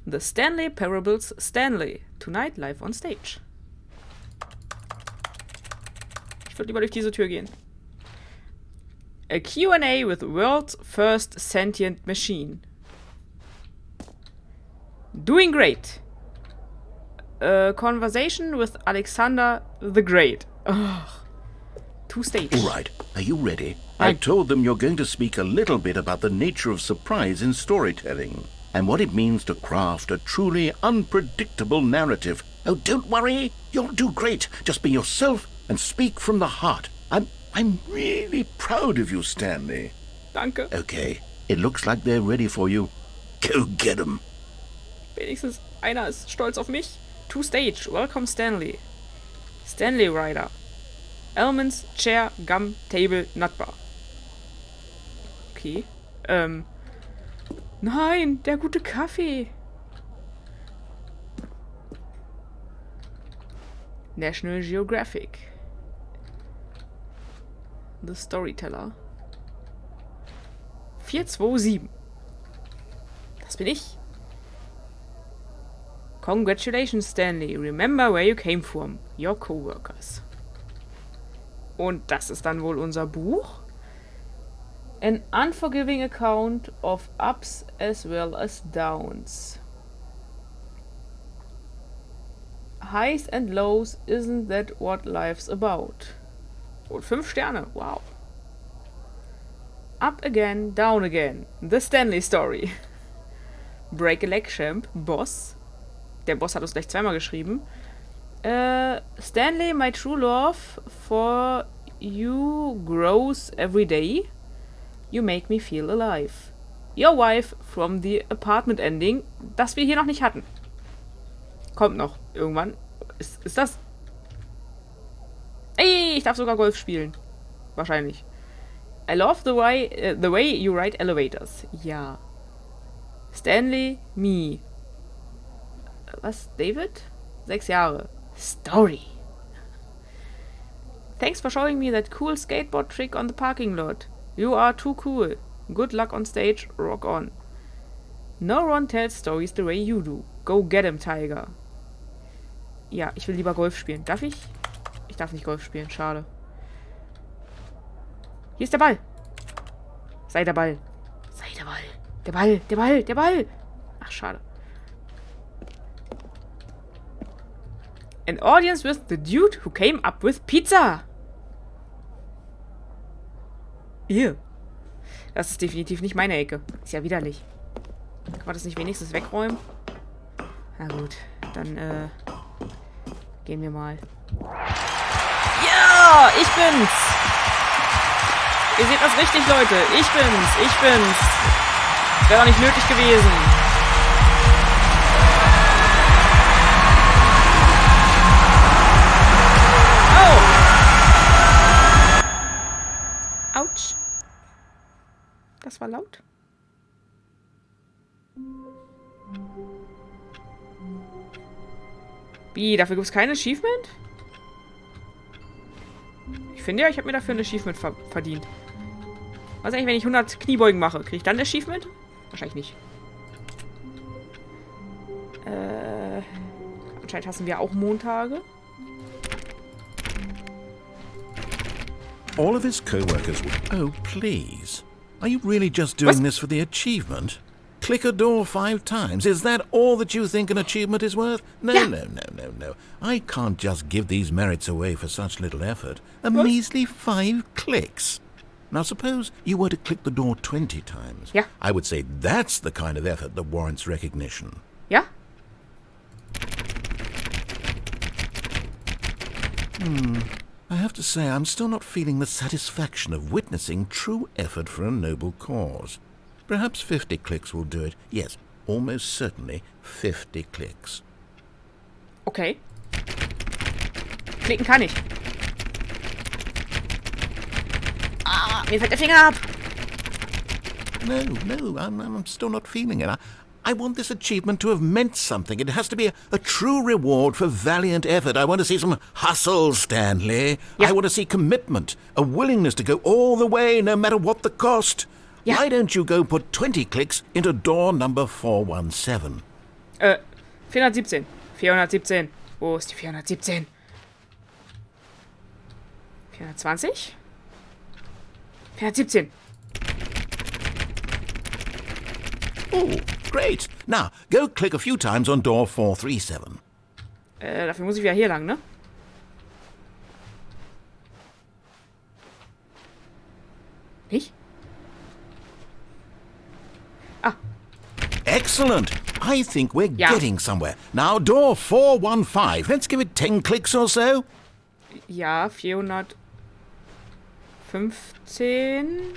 The Stanley Parables Stanley. Tonight, live on stage. Ich würde lieber durch diese Tür gehen. A Q&A with world's first sentient machine. Doing great. A conversation with Alexander the Great. Ugh. Two stage. All right, are you ready? I told them you're going to speak a little bit about the nature of surprise in storytelling and what it means to craft a truly unpredictable narrative. Oh, don't worry. You'll do great. Just be yourself and speak from the heart. I'm really proud of you, Stanley. Danke. Okay, it looks like they're ready for you. Go get 'em. Wenigstens einer ist stolz auf mich. To stage. Welcome, Stanley. Stanley Rider. Elements, Chair, Gum, Table, Nutbar. Okay. Nein, der gute Kaffee. National Geographic. The Storyteller. 427. Das bin ich. Congratulations, Stanley. Remember where you came from. Your coworkers. Und das ist dann wohl unser Buch. An unforgiving account of ups as well as downs. Highs and lows, isn't that what life's about? Und 5 Sterne, wow. Up again, down again. The Stanley Story. Break a leg, champ. Boss. Der Boss hat uns gleich zweimal geschrieben. Stanley, my true love for you grows every day. You make me feel alive. Your wife from the apartment ending, das wir hier noch nicht hatten. Kommt noch irgendwann. Ist das... Ey, ich darf sogar Golf spielen. Wahrscheinlich. I love the way you ride elevators. Ja. Stanley, me. Was? David? 6 Jahre. Story. Thanks for showing me that cool skateboard trick on the parking lot. You are too cool. Good luck on stage. Rock on. No one tells stories the way you do. Go get him, Tiger. Ja, ich will lieber Golf spielen. Darf ich? Ich darf nicht Golf spielen. Schade. Hier ist der Ball. Sei der Ball. Sei der Ball. Der Ball, der Ball, der Ball. Ach, schade. An audience with the dude who came up with pizza. Ew. Das ist definitiv nicht meine Ecke. Ist ja widerlich. Kann man das nicht wenigstens wegräumen? Na gut, dann gehen wir mal. Ja, ich bin's. Ihr seht das richtig, Leute. Ich bin's. Wäre doch nicht nötig gewesen. Oh. Autsch. Das war laut. Wie, dafür gibt es kein Achievement? Ich finde ja, ich habe mir dafür ein Achievement verdient. Was eigentlich, wenn ich 100 Kniebeugen mache? Kriege ich dann ein Achievement? Wahrscheinlich nicht. Anscheinend hassen wir auch Montage. All of his co-workers would... Oh, please. Are you really just doing this for the achievement? Click a door 5 times. Is that all that you think an achievement is worth? No, Yeah. No. I can't just give these merits away for such little effort. A measly 5 clicks. Now, suppose you were to click the door 20 times. Yeah. I would say that's the kind of effort that warrants recognition. Ja? I have to say, I'm still not feeling the satisfaction of witnessing true effort for a noble cause. Perhaps 50 clicks will do it. Yes, almost certainly 50 clicks. Okay. Klicken kann ich. Ah, mir fällt der Finger ab. No, I'm still not feeling it. I want this achievement to have meant something. It has to be a true reward for valiant effort. I want to see some hustle, Stanley. Yeah. I want to see commitment, a willingness to go all the way, no matter what the cost. Yeah. Why don't you go put 20 clicks into door number 417? 417. 417. Wo ist die 417? 420? 417. Oh, great. Now, go click a few times on door 437. Dafür muss ich wieder hier lang, ne? Nicht? Ah, Excellent. I think we're Yeah. getting somewhere. Now, door 415. Let's give it 10 clicks or so. ja, 415.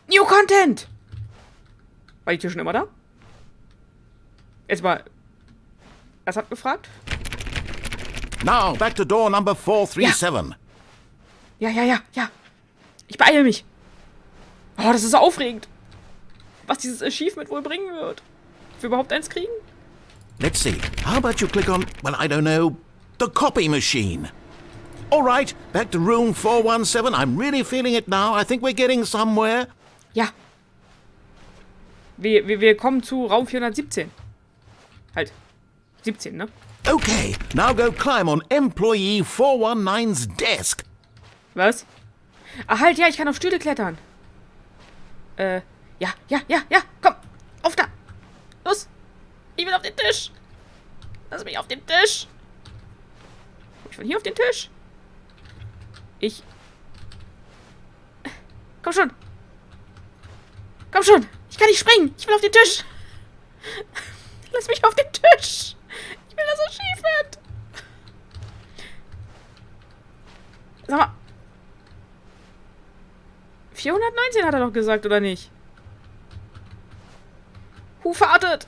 New Content! War die Tür schon immer da? Jetzt mal. Was habt ihr gefragt? Now, back to door number 437. Ja. Ich beeile mich. Oh, das ist so aufregend. Was dieses Achievement wohl bringen wird. Ob wir überhaupt eins kriegen? Let's see. How about you click on, well, I don't know, the copy machine? All right, back to room 417. I'm really feeling it now. I think we're getting somewhere. Ja. Wir kommen zu Raum 417. Halt. 17, ne? Okay, now go climb on employee 419's desk. Was? Ah, halt, ja, ich kann auf Stühle klettern. Ja, komm. Auf da. Los. Ich will auf den Tisch. Lass mich auf den Tisch. Ich will hier auf den Tisch. Komm schon. Komm schon. Ich kann nicht springen. Ich will auf den Tisch. Lass mich auf den Tisch. Ich will, dass er schief wird. Sag mal. 419 hat er doch gesagt, oder nicht? Verartet.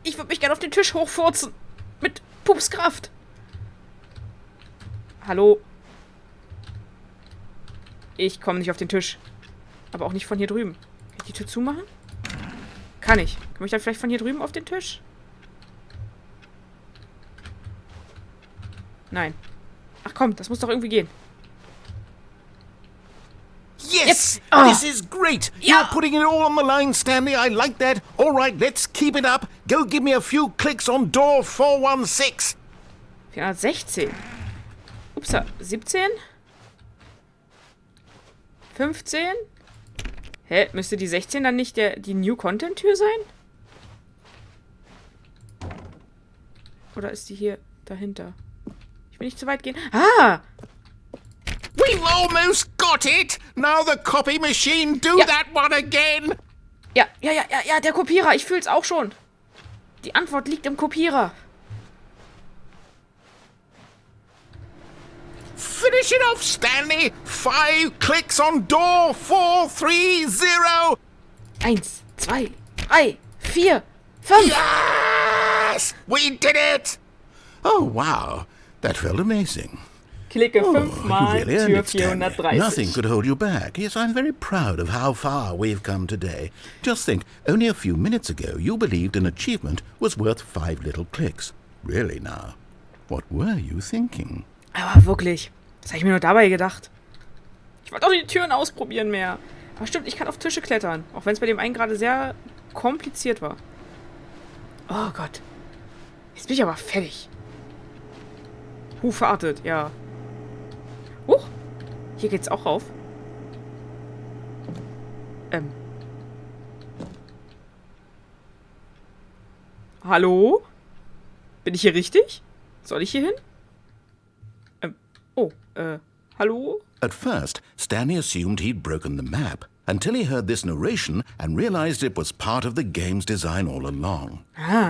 Ich würde mich gerne auf den Tisch hochfurzen. Mit Pupskraft. Hallo. Ich komme nicht auf den Tisch. Aber auch nicht von hier drüben. Kann ich die Tür zumachen? Kann ich. Komme ich dann vielleicht von hier drüben auf den Tisch? Nein. Ach komm, das muss doch irgendwie gehen. Yes! Ah. This is great! Yeah. You're putting it all on the line, Stanley. I like that. All right, let's keep it up. Go give me a few clicks on door 416. 416. Upsa. 17? 15? Hä? Müsste die 16 dann nicht die New-Content-Tür sein? Oder ist die hier dahinter? Ich will nicht zu weit gehen. Ah! We've almost got it! Now the copy machine, do Ja. that one again! Ja, der Kopierer. Ich fühl's auch schon. Die Antwort liegt im Kopierer. Finish it off, Stanley! 5 clicks on door 430! 1, 2, 3, 4, 5. Yes! We did it! Oh, wow. That felt amazing. Klicke Oh, 5 Mal you really earned Tür it, Stanley. 430. Nothing could hold you back. Yes, I'm very proud of how far we've come today. Just think, only a few minutes ago you believed an achievement was worth 5 little clicks. Really now? What were you thinking? Aber wirklich. Das habe ich mir nur dabei gedacht. Ich wollte auch die Türen ausprobieren mehr. Aber stimmt, ich kann auf Tische klettern. Auch wenn es bei dem einen gerade sehr kompliziert war. Oh Gott. Jetzt bin ich aber fertig. Verartet, ja. Huch. Hier geht's auch rauf. Hallo? Bin ich hier richtig? Soll ich hier hin? Hallo? At first, Stanley assumed he'd broken the map until he heard this narration and realized it was part of the game's design all along.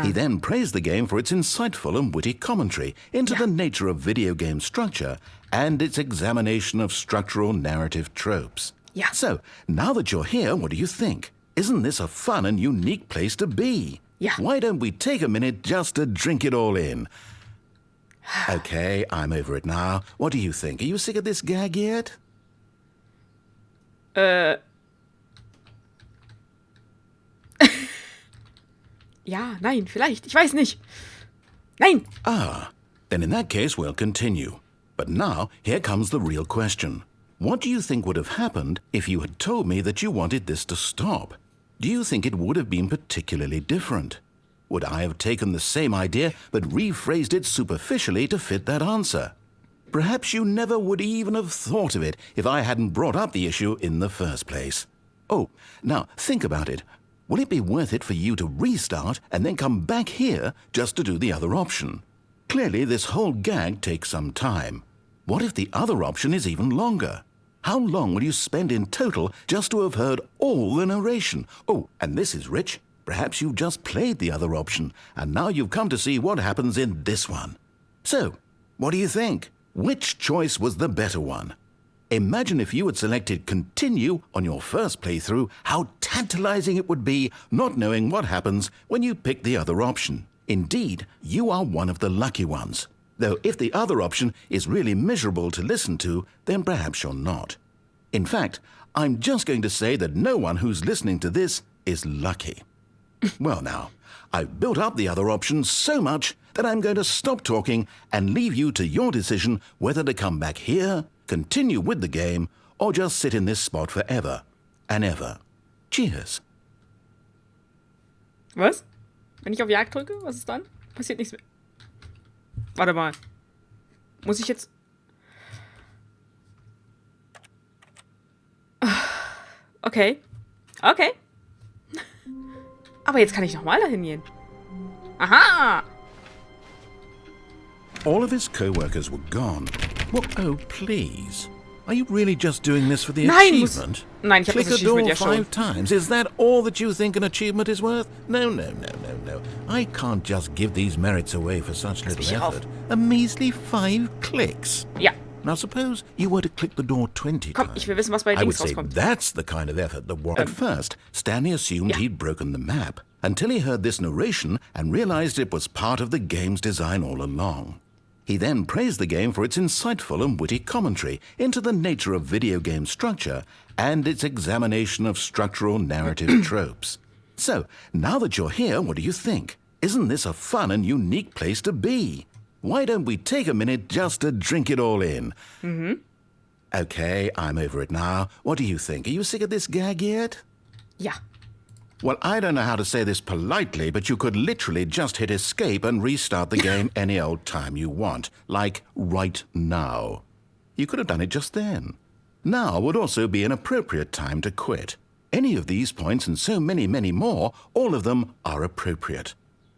He then praised the game for its insightful and witty commentary into the nature of video game structure and its examination of structural narrative tropes. Yeah. So, now that you're here, what do you think? Isn't this a fun and unique place to be? Yeah. Why don't we take a minute just to drink it all in? Okay, I'm over it now. What do you think? Are you sick of this gag yet? Ja, nein, vielleicht. Ich weiß nicht. Nein. Then in that case, we'll continue. But now, here comes the real question. What do you think would have happened if you had told me that you wanted this to stop? Do you think it would have been particularly different? Would I have taken the same idea but rephrased it superficially to fit that answer? Perhaps you never would even have thought of it if I hadn't brought up the issue in the first place. Oh, now think about it. Will it be worth it for you to restart and then come back here just to do the other option? Clearly, this whole gag takes some time. What if the other option is even longer? How long will you spend in total just to have heard all the narration? Oh, and this is rich. Perhaps you've just played the other option, and now you've come to see what happens in this one. So, what do you think? Which choice was the better one? Imagine if you had selected Continue on your first playthrough, how tantalizing it would be not knowing what happens when you pick the other option. Indeed, you are one of the lucky ones. Though if the other option is really miserable to listen to, then perhaps you're not. In fact, I'm just going to say that no one who's listening to this is lucky. Well now, I've built up the other option so much that I'm going to stop talking and leave you to your decision whether to come back here, continue with the game, or just sit in this spot forever and ever. Cheers. Was? Wenn ich auf Jagd drücke, was ist dann? Passiert nichts mehr. Warte mal. Muss ich jetzt... Okay. Okay. Aber jetzt kann ich nochmal dahin gehen. Aha! All of his co-workers were gone. Well, oh, please. Are you really just doing this for the achievement? Nein, ich habe Click das a door Achievement ja schon. 5 times. Is that all that you think an achievement is worth? No, no, no, no, no. I can't just give these merits away for such little mich auf. effort. A measly 5 clicks. Ja. Now suppose you were to click the door 20 Komm, times. ich will wissen, was bei I would links say rauskommt. that's the kind of effort that At first, Stanley assumed Ja. he'd broken the map, until he heard this narration and realized it was part of the game's design all along. He then praised the game for its insightful and witty commentary into the nature of video game structure and its examination of structural narrative tropes. So, now that you're here, what do you think? Isn't this a fun and unique place to be? Why don't we take a minute just to drink it all in? Mm-hmm. Okay, I'm over it now. What do you think? Are you sick of this gag yet? Ja. Well, I don't know how to say this politely, but you could literally just hit escape and restart the game any old time you want. Like, right now. You could have done it just then. Now would also be an appropriate time to quit. Any of these points and so many, many more, all of them are appropriate.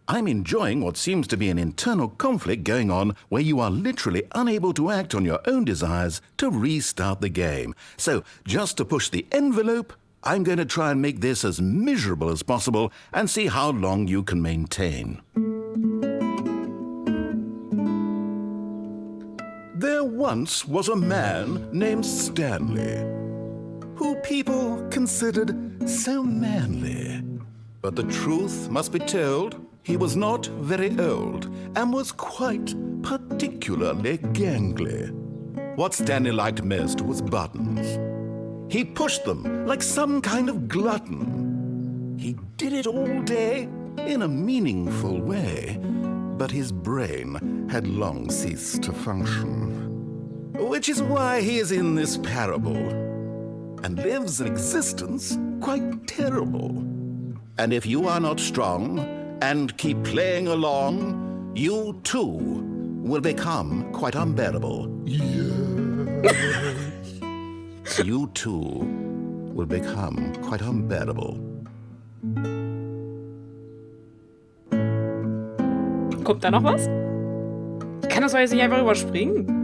I'm enjoying what seems to be an internal conflict going on where you are literally unable to act on your own desires to restart the game. So, just to push the envelope, I'm going to try and make this as miserable as possible and see how long you can maintain. There once was a man named Stanley, who people considered so manly. But the truth must be told, he was not very old and was quite particularly gangly. What Stanley liked most was buttons. He pushed them like some kind of glutton. He did it all day in a meaningful way, but his brain had long ceased to function. Which is why he is in this parable and lives an existence quite terrible. And if you are not strong and keep playing along, you too will become quite unbearable. You too will become quite unbearable. Kommt da noch was? Ich kann das doch jetzt nicht einfach überspringen.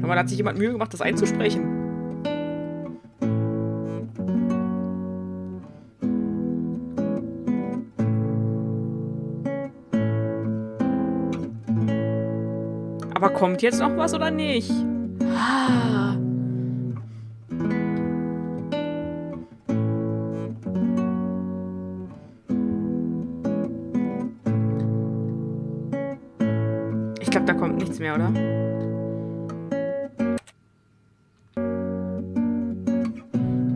Aber da hat sich jemand Mühe gemacht, das einzusprechen. Aber kommt jetzt noch was oder nicht? Ah. Ich glaube, da kommt nichts mehr, oder?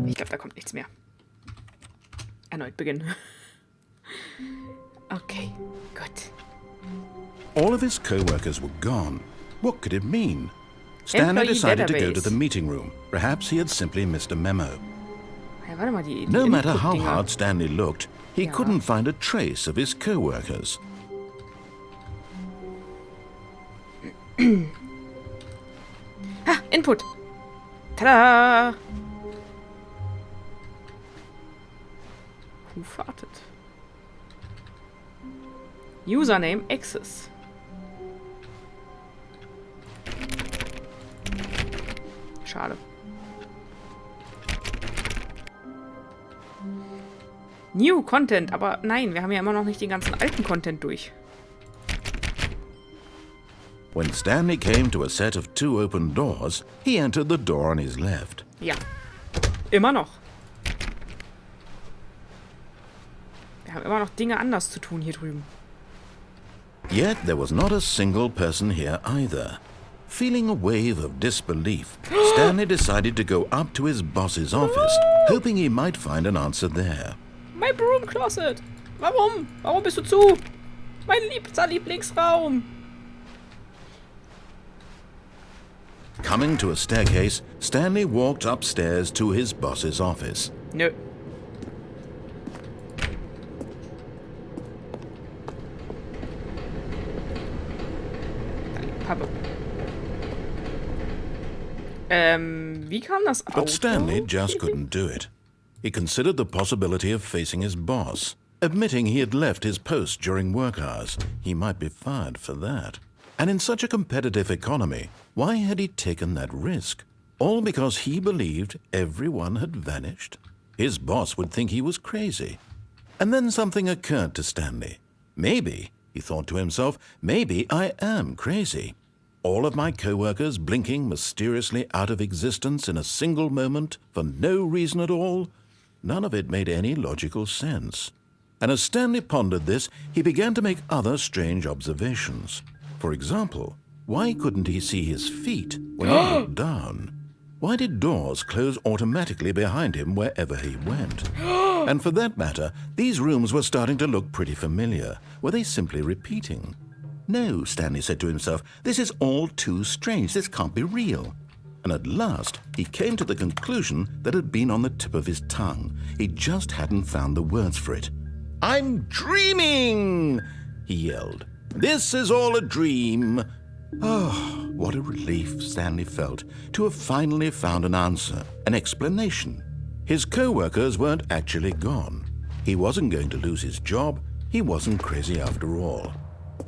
Ich glaube, da kommt nichts mehr. Erneut beginnen. Okay, gut. All of his co-workers were gone. What could it mean? Stanley Employee decided to go database. to the meeting room. Perhaps he had simply missed a memo. Ja, warte mal, die No matter how Input-Dinger. hard Stanley looked, he Ja. couldn't find a trace of his co-workers. Input. Tada! Who farted? Username Access. Schade. New Content, aber nein, wir haben ja immer noch nicht den ganzen alten Content durch. When Stanley came to a set of 2 open doors, he entered the door on his left. Ja. Immer noch. Wir haben immer noch Dinge anders zu tun hier drüben. Yet there was not a single person here either. Feeling a wave of disbelief, Stanley decided to go up to his boss's office, hoping he might find an answer there. My broom closet. Warum? Warum bist du zu? Mein liebster Lieblingsraum. Coming to a staircase, Stanley walked upstairs to his boss's office. Nö. Da liegt Pappe. Wie kam das Auto? But Stanley just couldn't do it. He considered the possibility of facing his boss, admitting he had left his post during work hours. He might be fired for that. And in such a competitive economy, why had he taken that risk? All because he believed everyone had vanished? His boss would think he was crazy. And then something occurred to Stanley. Maybe, he thought to himself, maybe I am crazy. All of my co-workers blinking mysteriously out of existence in a single moment for no reason at all? None of it made any logical sense. And as Stanley pondered this, he began to make other strange observations. For example, why couldn't he see his feet when he looked down? Why did doors close automatically behind him wherever he went? And for that matter, these rooms were starting to look pretty familiar. Were they simply repeating? No, Stanley said to himself, this is all too strange. This can't be real. And at last, he came to the conclusion that had been on the tip of his tongue. He just hadn't found the words for it. I'm dreaming, he yelled. This is all a dream. Oh, what a relief Stanley felt to have finally found an answer, an explanation. His co-workers weren't actually gone. He wasn't going to lose his job. He wasn't crazy after all.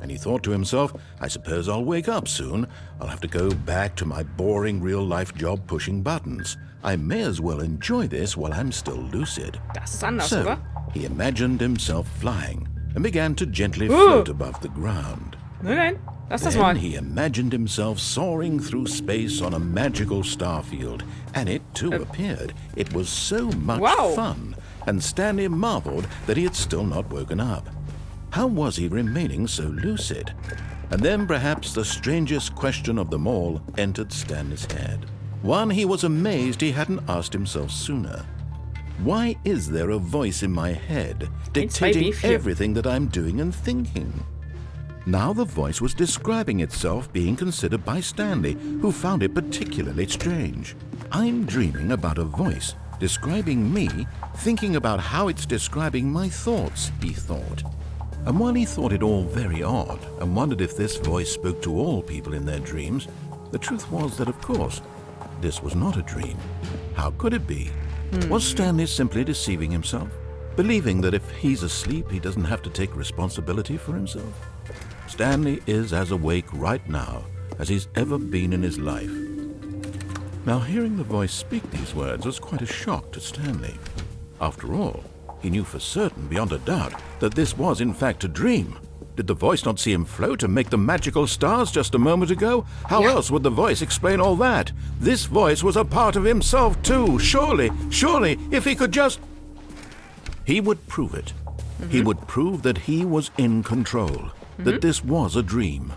And he thought to himself, I suppose I'll wake up soon. I'll have to go back to my boring real-life job pushing buttons. I may as well enjoy this while I'm still lucid. Das ist anders, So, oder? he imagined himself flying and began to gently float above the ground. Nein, lass das Then mal. he imagined himself soaring through space on a magical starfield, and it too appeared. It was so much fun, and Stanley marveled that he had still not woken up. How was he remaining so lucid? And then perhaps the strangest question of them all entered Stanley's head. One he was amazed he hadn't asked himself sooner. Why is there a voice in my head dictating everything that I'm doing and thinking? Now the voice was describing itself being considered by Stanley, who found it particularly strange. I'm dreaming about a voice describing me, thinking about how it's describing my thoughts, he thought. And while he thought it all very odd and wondered if this voice spoke to all people in their dreams, the truth was that, of course, this was not a dream. How could it be? Was Stanley simply deceiving himself, believing that if he's asleep, he doesn't have to take responsibility for himself? Stanley is as awake right now as he's ever been in his life. Now, hearing the voice speak these words was quite a shock to Stanley. After all, he knew for certain, beyond a doubt, that this was in fact a dream. Did the voice not see him float and make the magical stars just a moment ago? How else would the voice explain all that? This voice was a part of himself too. Surely, if he could just... He would prove it. He would prove that he was in control, that this was a dream.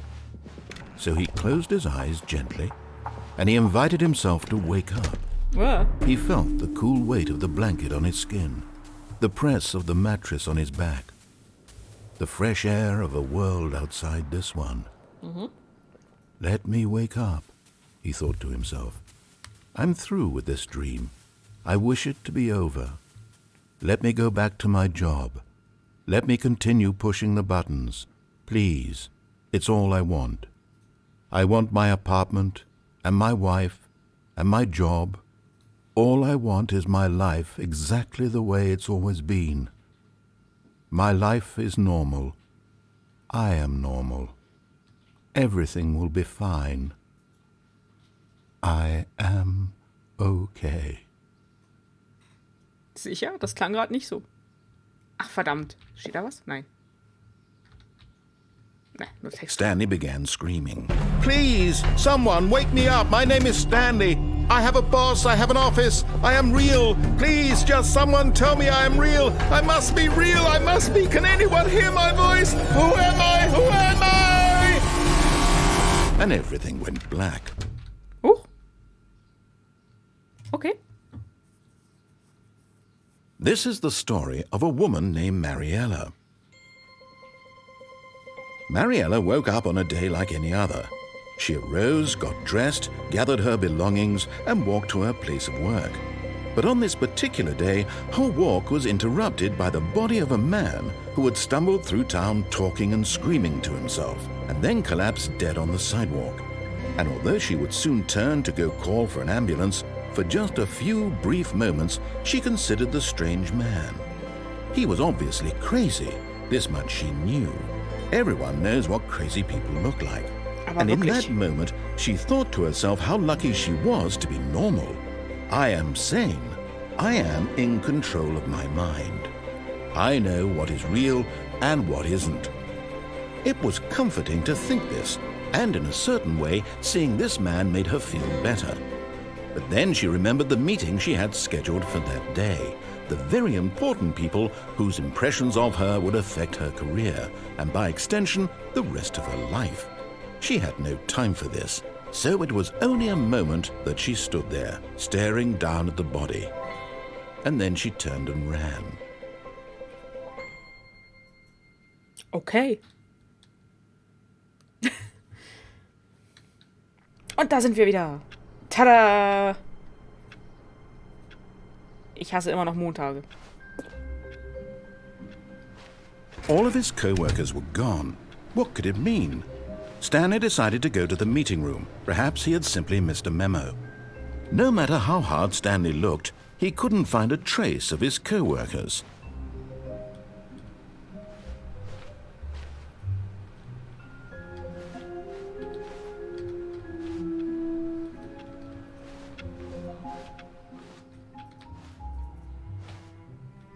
So he closed his eyes gently, and he invited himself to wake up. He felt the cool weight of the blanket on his skin, the press of the mattress on his back, the fresh air of a world outside this one. Let me wake up, he thought to himself. I'm through with this dream. I wish it to be over. Let me go back to my job. Let me continue pushing the buttons. Please, it's all I want. I want my apartment, and my wife, and my job. All I want is my life exactly the way it's always been. My life is normal. I am normal. Everything will be fine. I am okay. Sicher? Das klang gerade nicht so. Ach, verdammt. Steht da was? Nein. Nur Text. Stanley began screaming. Please, someone, wake me up. My name is Stanley. I have a boss. I have an office. I am real. Please, just someone tell me I am real. I must be real. I must be. Can anyone hear my voice? Who am I? Who am I? And everything went black. Oh. Okay. This is the story of a woman named Mariella. Mariella woke up on a day like any other. She arose, got dressed, gathered her belongings, and walked to her place of work. But on this particular day, her walk was interrupted by the body of a man who had stumbled through town talking and screaming to himself, and then collapsed dead on the sidewalk. And although she would soon turn to go call for an ambulance, for just a few brief moments she considered the strange man. He was obviously crazy, this much she knew. Everyone knows what crazy people look like. And in that moment, she thought to herself how lucky she was to be normal. I am sane. I am in control of my mind. I know what is real and what isn't. It was comforting to think this, and in a certain way, seeing this man made her feel better. But then she remembered the meeting she had scheduled for that day, the very important people whose impressions of her would affect her career, and by extension, the rest of her life. She had no time for this, so it was only a moment that she stood there, staring down at the body. And then she turned and ran. Okay. Und da sind wir wieder. Tada! Ich hasse immer noch Montage. All of his co-workers were gone. What could it mean? Stanley decided to go to the meeting room. Perhaps he had simply missed a memo. No matter how hard Stanley looked, he couldn't find a trace of his co-workers.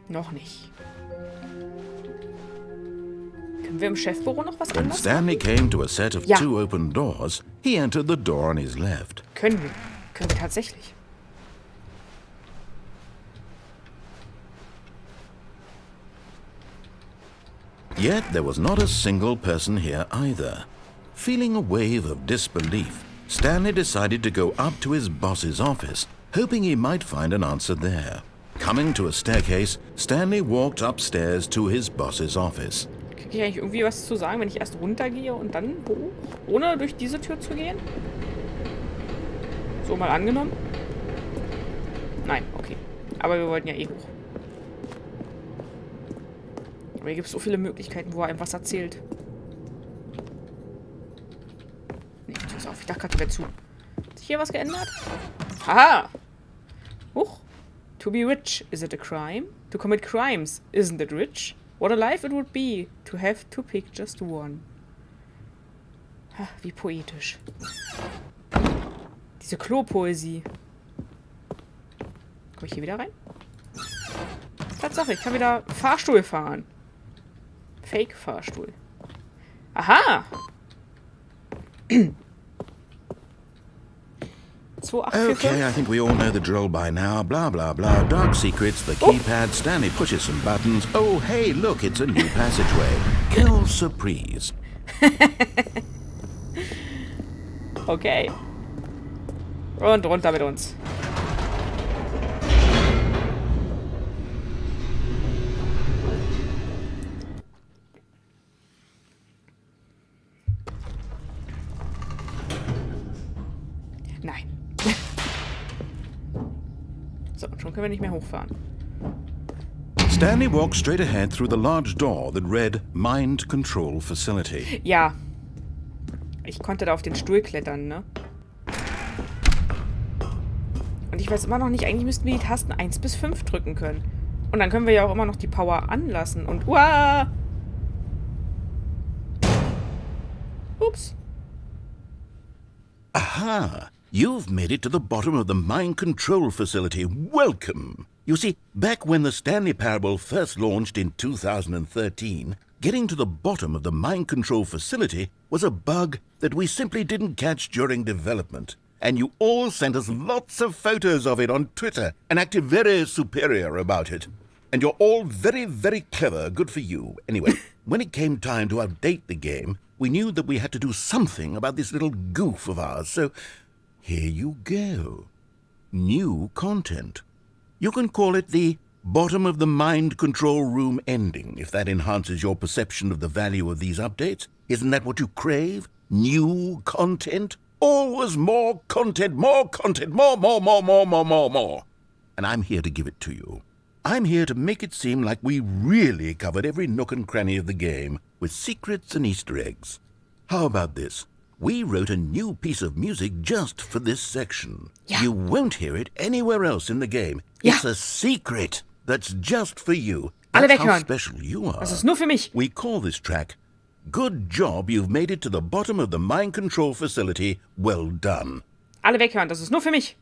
Noch nicht. Können wir im Chefbüro noch was When anderes Stanley machen? came to a set of Ja. 2 open doors, he entered the door on his left. Können wir. Können wir tatsächlich. Yet there was not a single person here either. Feeling a wave of disbelief, Stanley decided to go up to his boss's office, hoping he might find an answer there. Coming to a staircase, Stanley walked upstairs to his boss's office. Kriege ich eigentlich irgendwie was zu sagen, wenn ich erst runtergehe und dann hoch? Ohne durch diese Tür zu gehen? So mal angenommen? Nein, okay. Aber wir wollten ja eh hoch. Aber hier gibt es so viele Möglichkeiten, wo er einem was erzählt. Nee, die Tür ist auf. Ich dachte gerade, die wäre zu. Hat sich hier was geändert? Haha! Huch! To be rich, is it a crime? To commit crimes, isn't it rich? What a life it would be, to have to pick just one. Ha, wie poetisch. Diese Klopoesie. Komme ich hier wieder rein? Tatsache, ich kann wieder Fahrstuhl fahren. Fake-Fahrstuhl. Aha! 2844. Okay, I think we all know the drill by now. Blah, blah, blah. Dark secrets, the keypad. Stanley pushes some buttons. Oh, hey, look, it's a new passageway. Quelle surprise. Okay. Und runter mit uns. Nein. So, und schon können wir nicht mehr hochfahren. Stanley walked straight ahead through the large door that read Mind Control Facility. Ja. Ich konnte da auf den Stuhl klettern, ne? Und ich weiß immer noch nicht, eigentlich müssten wir die Tasten 1 bis 5 drücken können. Und dann können wir ja auch immer noch die Power anlassen. Und uah! Ups. Aha! You've made it to the bottom of the Mind Control Facility. Welcome! You see, back when the Stanley Parable first launched in 2013, getting to the bottom of the Mind Control Facility was a bug that we simply didn't catch during development. And you all sent us lots of photos of it on Twitter and acted very superior about it. And you're all very, very clever. Good for you. Anyway, when it came time to update the game, we knew that we had to do something about this little goof of ours, so here you go. New content. You can call it the bottom of the mind control room ending, if that enhances your perception of the value of these updates. Isn't that what you crave? New content? Always more content, more, more. And I'm here to give it to you. I'm here to make it seem like we really covered every nook and cranny of the game, with secrets and Easter eggs. How about this? we wrote a new piece of music just for this section. Ja. You won't hear it anywhere else in the game. Ja. It's a secret that's just for you. Alle That's how weghören. special you are. Das ist nur für mich. We call this track, Good Job You've Made It to the Bottom of the Mind Control Facility. Well done. Alle weghören. Das ist nur für mich.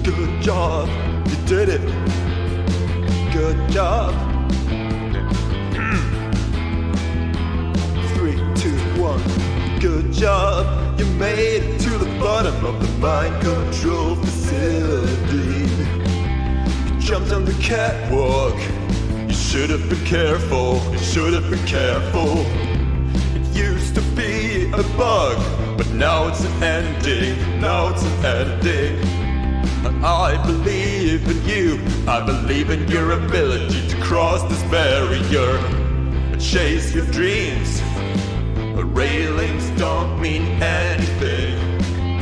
Good job, you did it. Good job. 3, 2, 1. Good job, you made it to the bottom of the mind control facility. You jumped on the catwalk. You should have been careful. You should have been careful. It used to be a bug, but now it's an ending. Now it's an ending. I believe in you. I believe in your ability to cross this barrier and chase your dreams. Railings don't mean anything.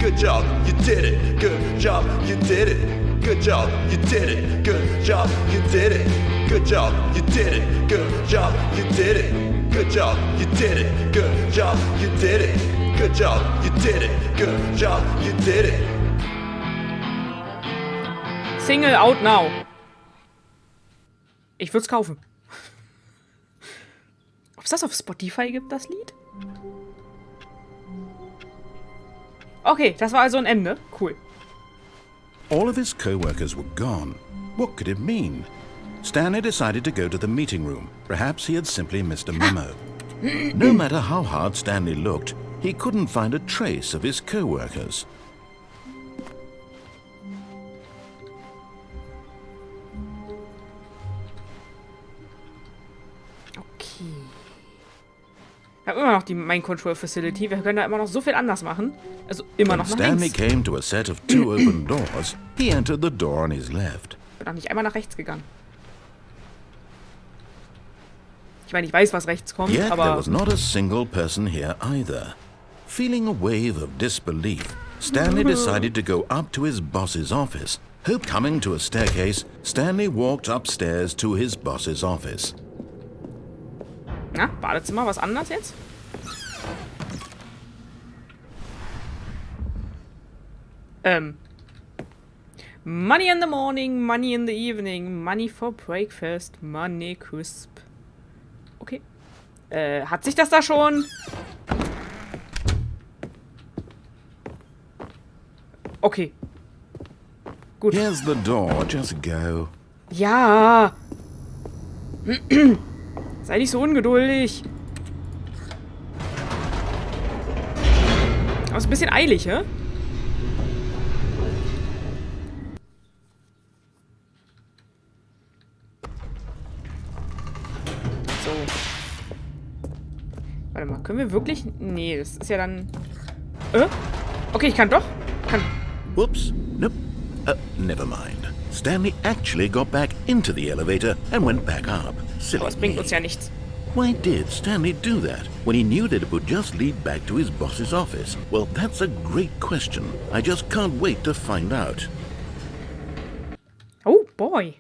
Good job, you did it. Good job, you did it. Good job, you did it. Good job, you did it. Good job, you did it. Good job, you did it. Good job, you did it. Good job, you did it. Good job, you did it. Good job, you did it. Single out now. Ich würde es kaufen. Ob es das auf Spotify gibt, das Lied? Okay, das war also ein Ende. Cool. All of his co-workers were gone. What could it mean? Stanley decided to go to the meeting room. Perhaps he had simply missed a memo. No matter how hard Stanley looked, he couldn't find a trace of his co-workers. Okay. Wir haben immer noch die Mind Control Facility. Wir können da immer noch so viel anders machen. Also immer When noch nach Stanley links. came to a set of 2 open doors, he entered the door on his left. Bin auch nicht einmal nach rechts gegangen. Ich meine, ich weiß, was rechts kommt, Yet there aber... was not a single person here either. Feeling a wave of disbelief, Stanley decided to go up to his boss's office. Coming to a staircase, Stanley walked upstairs to his boss's office. Na, Badezimmer, was anders jetzt? Money in the morning, money in the evening, money for breakfast, money crisp. Okay. Hat sich das da schon? Okay. Gut. Here's the door, just go. Ja. Sei nicht so ungeduldig. Aber ist ein bisschen eilig, hä? So. Warte mal, können wir wirklich... Nee, das ist ja dann... Okay, ich kann doch. Whoops. Nope. Never mind. Stanley actually got back into the elevator and went back up. Silly Aber es bringt me. uns ja nichts. Why did Stanley do that when he knew that it would just lead back to his boss's office? Well, that's a great question. I just can't wait to find out. Oh, boy.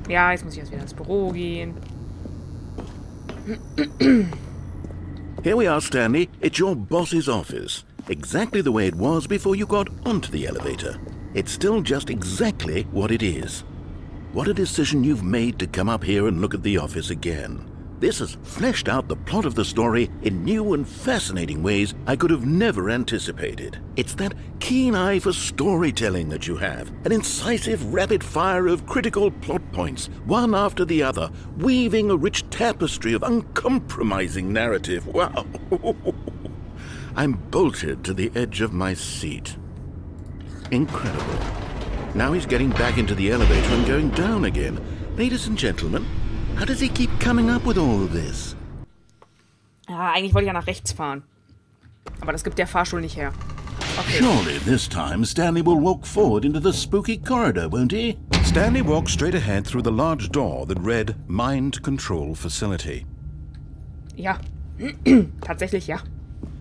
Ja, jetzt muss ich erst wieder ins Büro gehen. Here we are, Stanley. It's your boss's office. Exactly the way it was before you got onto the elevator. It's still just exactly what it is. What a decision you've made to come up here and look at the office again. This has fleshed out the plot of the story in new and fascinating ways I could have never anticipated. It's that keen eye for storytelling that you have, an incisive rapid fire of critical plot points, one after the other, weaving a rich tapestry of uncompromising narrative. Wow! I'm bolted to the edge of my seat. Incredible. Now he's getting back into the elevator and going down again. Ladies and gentlemen, how does he keep coming up with all of this? Ja, eigentlich wollte ich ja nach rechts fahren. Aber das gibt der Fahrstuhl nicht her. Okay. Surely this time Stanley will walk forward into the spooky corridor, won't he? Stanley walked straight ahead through the large door that read Mind Control Facility. Ja. Tatsächlich ja.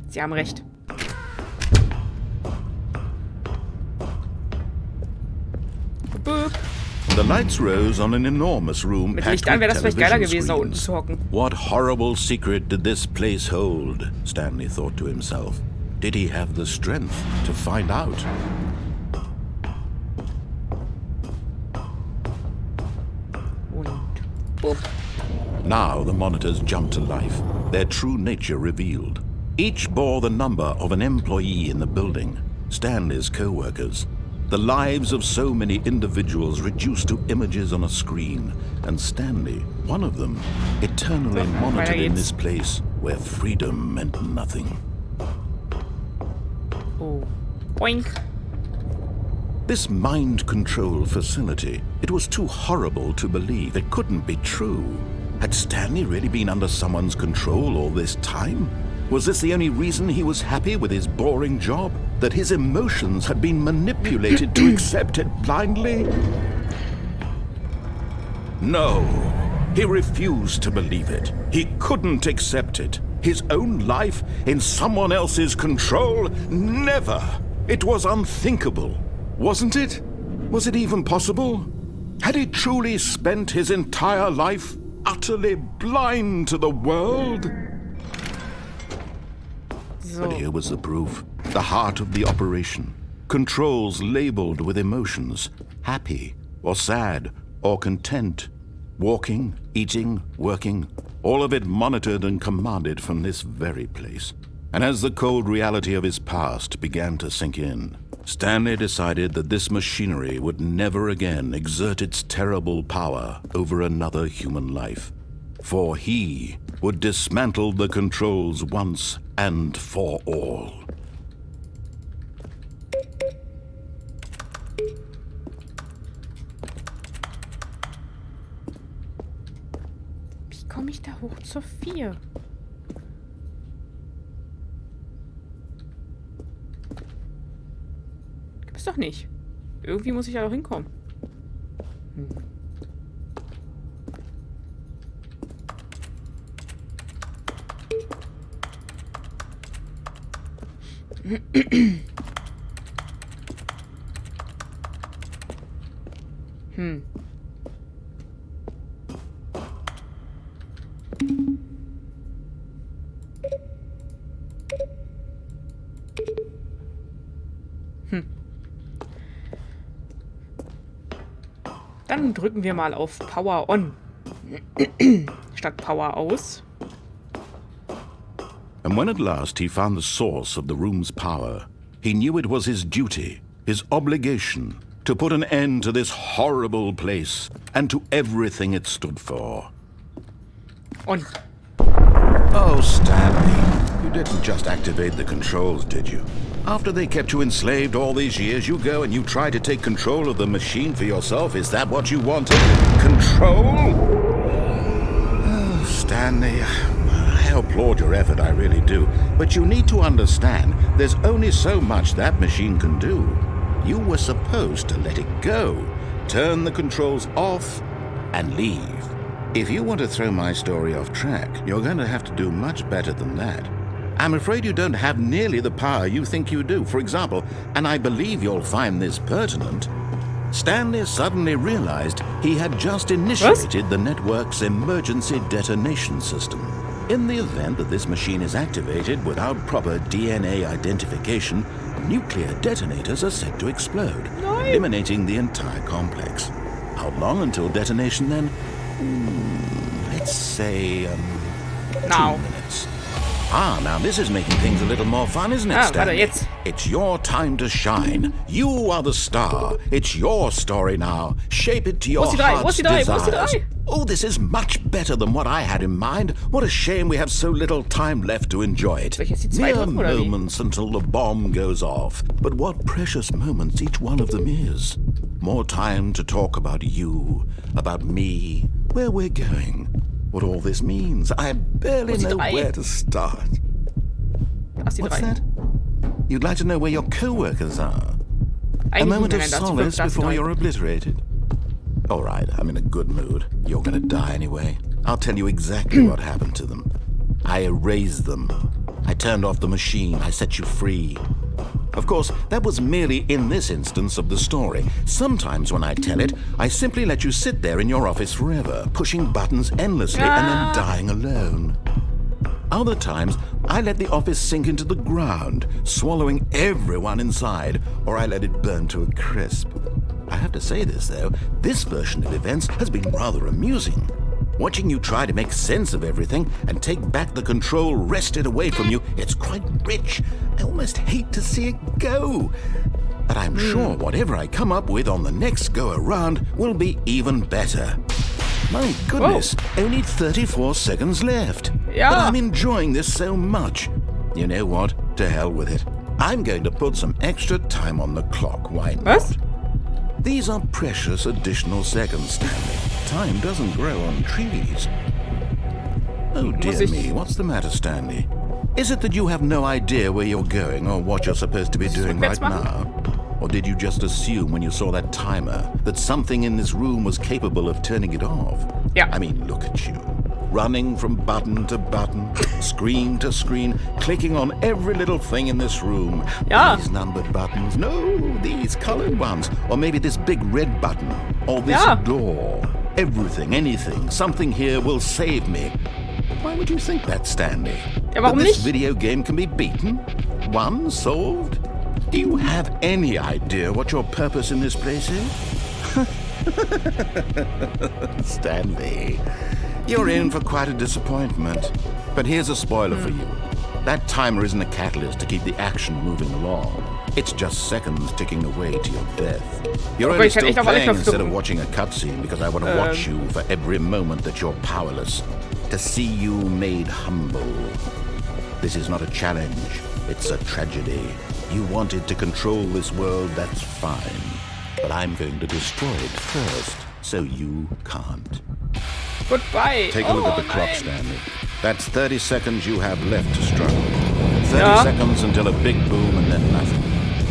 Sie haben recht. Boop. The lights rose on an enormous room Mit packed Licht an wäre with das vielleicht geiler television gewesen, da unten screens. zu hocken. What horrible secret did this place hold? Stanley thought to himself. Did he have the strength to find out? Und boop. Now the monitors jumped to life, their true nature revealed. Each bore the number of an employee in the building, Stanley's co-workers. The lives of so many individuals reduced to images on a screen, and Stanley, one of them, eternally monitored in this place where freedom meant nothing. Oh. Boink. This mind control facility, it was too horrible to believe. It couldn't be true. Had Stanley really been under someone's control all this time? Was this the only reason he was happy with his boring job? That his emotions had been manipulated to accept it blindly? No. He refused to believe it. He couldn't accept it. His own life in someone else's control? Never. It was unthinkable. Wasn't it? Was it even possible? Had he truly spent his entire life utterly blind to the world? So. But here was the proof. The heart of the operation. Controls labeled with emotions. Happy, or sad, or content. Walking, eating, working. All of it monitored and commanded from this very place. And as the cold reality of his past began to sink in, Stanley decided that this machinery would never again exert its terrible power over another human life. For he would dismantle the controls once and for all. Wie komme ich da hoch zur 4? Gibt's doch nicht. Irgendwie muss ich ja auch hinkommen. Dann drücken wir mal auf Power On. Statt Power aus. And when at last he found the source of the room's power, he knew it was his duty, his obligation, to put an end to this horrible place and to everything it stood for. On. Oh, Stanley, you didn't just activate the controls, did you? After they kept you enslaved all these years, you go and you try to take control of the machine for yourself? Is that what you wanted? Control? Oh, Stanley, I applaud your effort, I really do. But you need to understand, there's only so much that machine can do. You were supposed to let it go, turn the controls off, and leave. If you want to throw my story off track, you're going to have to do much better than that. I'm afraid you don't have nearly the power you think you do. For example, and I believe you'll find this pertinent, Stanley suddenly realized he had just initiated the network's emergency detonation system. In the event that this machine is activated without proper DNA identification, nuclear detonators are set to explode, eliminating the entire complex. How long until detonation then? Let's say, 2 minutes. Ah, now this is making things a little more fun, isn't it, Stanley? Jetzt. It's your time to shine. You are the star. It's your story now. Shape it to your heart's desires. Oh, this is much better than what I had in mind. What a shame we have so little time left to enjoy it. Mere moments until the bomb goes off. But what precious moments each one of them is. More time to talk about you, about me, where we're going. What all this means. I barely know where to start. What's that? You'd like to know where your co-workers are? A moment of solace before you're obliterated. All right, I'm in a good mood. You're gonna die anyway. I'll tell you exactly what happened to them. I erased them. I turned off the machine. I set you free. Of course, that was merely in this instance of the story. Sometimes when I tell it, I simply let you sit there in your office forever, pushing buttons endlessly and then dying alone. Other times, I let the office sink into the ground, swallowing everyone inside, or I let it burn to a crisp. I have to say this, though, this version of events has been rather amusing. Watching you try to make sense of everything and take back the control wrested away from you, it's quite rich. I almost hate to see it go. But I'm sure whatever I come up with on the next go-around will be even better. My goodness, only 34 seconds left. Yeah. But I'm enjoying this so much. You know what? To hell with it. I'm going to put some extra time on the clock. Why not? Was? These are precious additional seconds, Stanley. Time doesn't grow on trees. Oh dear me, what's the matter, Stanley? Is it that you have no idea where you're going or what you're supposed to be doing right now? Or did you just assume when you saw that timer that something in this room was capable of turning it off? Yeah. I mean, look at you. Running from button to button, screen to screen, clicking on every little thing in this room. Yeah. These numbered buttons. No, these colored ones. Or maybe this big red button. Or this door. Everything, anything, something here will save me. Why would you think that, Stanley? Ja, warum that this nicht? video game can be beaten? Won? Solved? Do you have any idea what your purpose in this place is? Stanley, you're in for quite a disappointment. But here's a spoiler for you. That timer isn't a catalyst to keep the action moving along. It's just seconds ticking away to your death. You're only ich kann still echt auf alle playing Knöpfe instead of drücken. watching a cutscene because I want to watch you for every moment that you're powerless. To see you made humble. This is not a challenge. It's a tragedy. You wanted to control this world, that's fine. But I'm going to destroy it first, so you can't. Goodbye. Take a look at the clock, nein. Stanley. That's 30 seconds you have left to struggle. 30 seconds until a big boom and then nothing.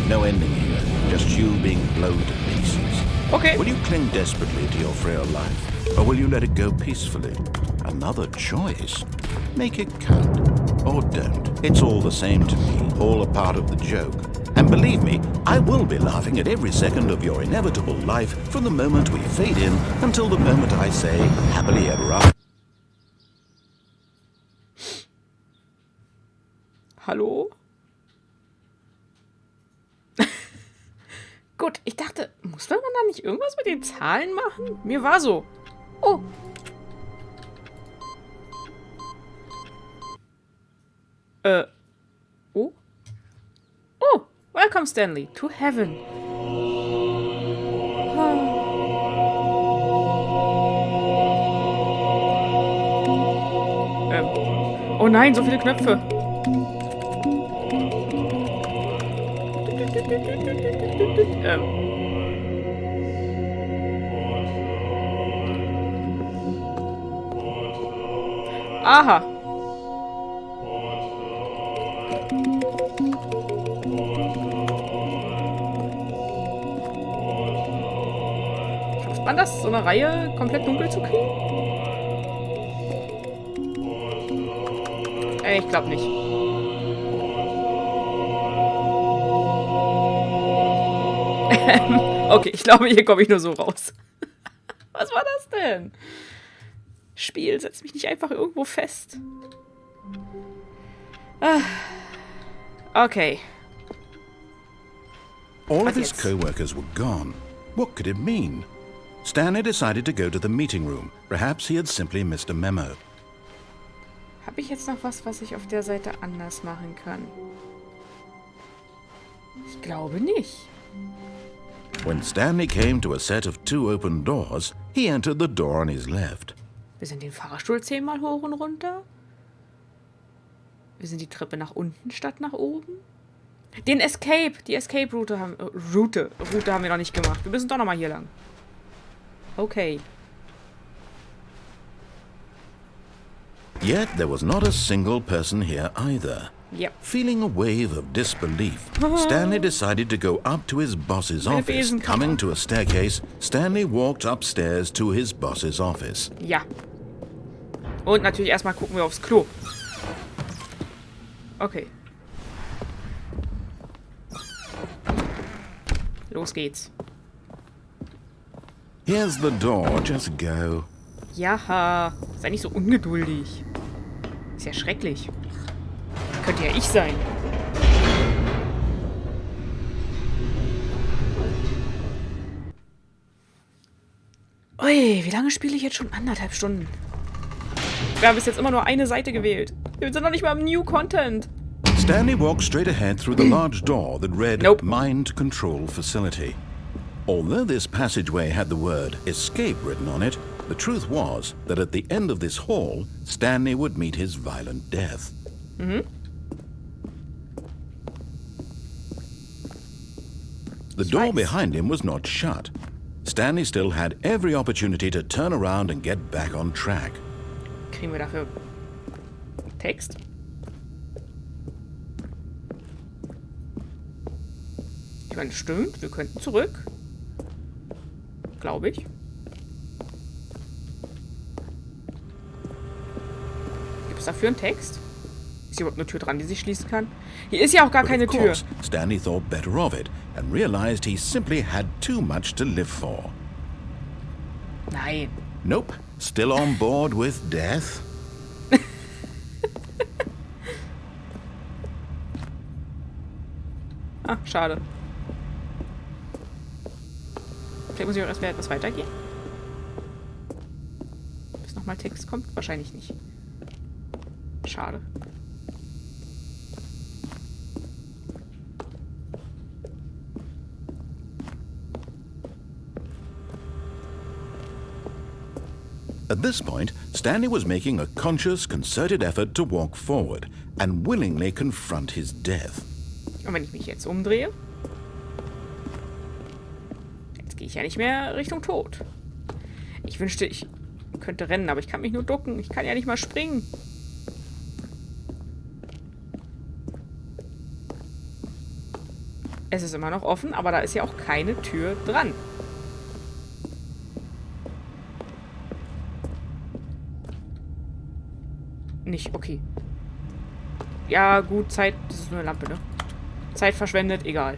No ending here, just you being blown to pieces. Okay. Will you cling desperately to your frail life, or will you let it go peacefully? Another choice. Make it count, or don't. It's all the same to me, all a part of the joke. And believe me, I will be laughing at every second of your inevitable life from the moment we fade in until the moment I say, happily ever after. Hallo? Gut, ich dachte, muss man da nicht irgendwas mit den Zahlen machen? Mir war so. Oh. Oh. Oh, welcome Stanley to heaven. Oh nein, so viele Knöpfe. Aha. Schafft man das, so eine Reihe komplett dunkel zu kriegen? Ich glaube nicht. Okay, ich glaube, hier komme ich nur so raus. Was war das denn? Spiel, setz mich nicht einfach irgendwo fest. Okay. All of his jetzt? co-workers were gone. What could it mean? Stanley decided to go to the meeting room. Perhaps he had simply missed a memo. Habe ich jetzt noch was ich auf der Seite anders machen kann? Ich glaube nicht. When Stanley came to a set of 2 open doors, he entered the door on his left. Wir sind den Fahrstuhl 10-mal hoch und runter. Wir sind die Treppe nach unten statt nach oben. Die Escape-Route haben wir noch nicht gemacht. Wir müssen doch noch mal hier lang. Okay. Yet there was not a single person here either. Yep. Feeling a wave of disbelief, Stanley decided to go up to his boss's Meine office. Besenkammer. Coming to a staircase, Stanley walked upstairs to his boss's office. Ja. Und natürlich erstmal gucken wir aufs Klo. Los geht's. Here's the door, just go. Ja, sei nicht so ungeduldig. Ist ja schrecklich. Könnte ja ich sein. Ui, wie lange spiele ich jetzt schon? 1,5 Stunden. Wir haben bis jetzt immer nur eine Seite gewählt. Wir sind noch nicht mal im New Content. Stanley walked straight ahead through the large door that read Nope. Mind Control Facility. Although this passageway had the word escape written on it, the truth was that at the end of this hall, Stanley would meet his violent death. The door behind him was not shut. Stanley still had every opportunity to turn around and get back on track. Kriegen wir dafür Text? Ich meine, stimmt, wir könnten zurück. Glaube ich. Gibt es dafür einen Text? Ist hier überhaupt eine Tür dran, die sich schließen kann? Hier ist ja auch gar But keine of Tür. course, Stanley thought better of it and realized he simply had too much to live for. Nein. Nope, still on board with death. Ah, schade. Vielleicht muss ich auch erst etwas weitergehen. Bis nochmal Text kommt? Wahrscheinlich nicht. Schade. At this point, Stanley was making a conscious, concerted effort to walk forward and willingly confront his death. Und wenn ich mich jetzt umdrehe? Jetzt gehe ich ja nicht mehr Richtung Tod. Ich wünschte, ich könnte rennen, aber ich kann mich nur ducken. Ich kann ja nicht mal springen. Es ist immer noch offen, aber da ist ja auch keine Tür dran. Nicht, okay. Ja, gut, Zeit. Das ist nur eine Lampe, ne? Zeit verschwendet, egal.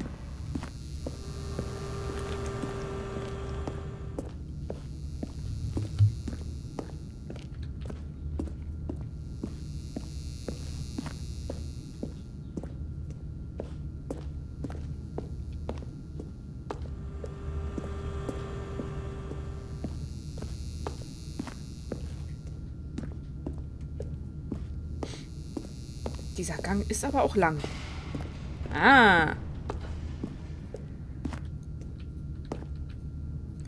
Dieser Gang ist aber auch lang. Ah.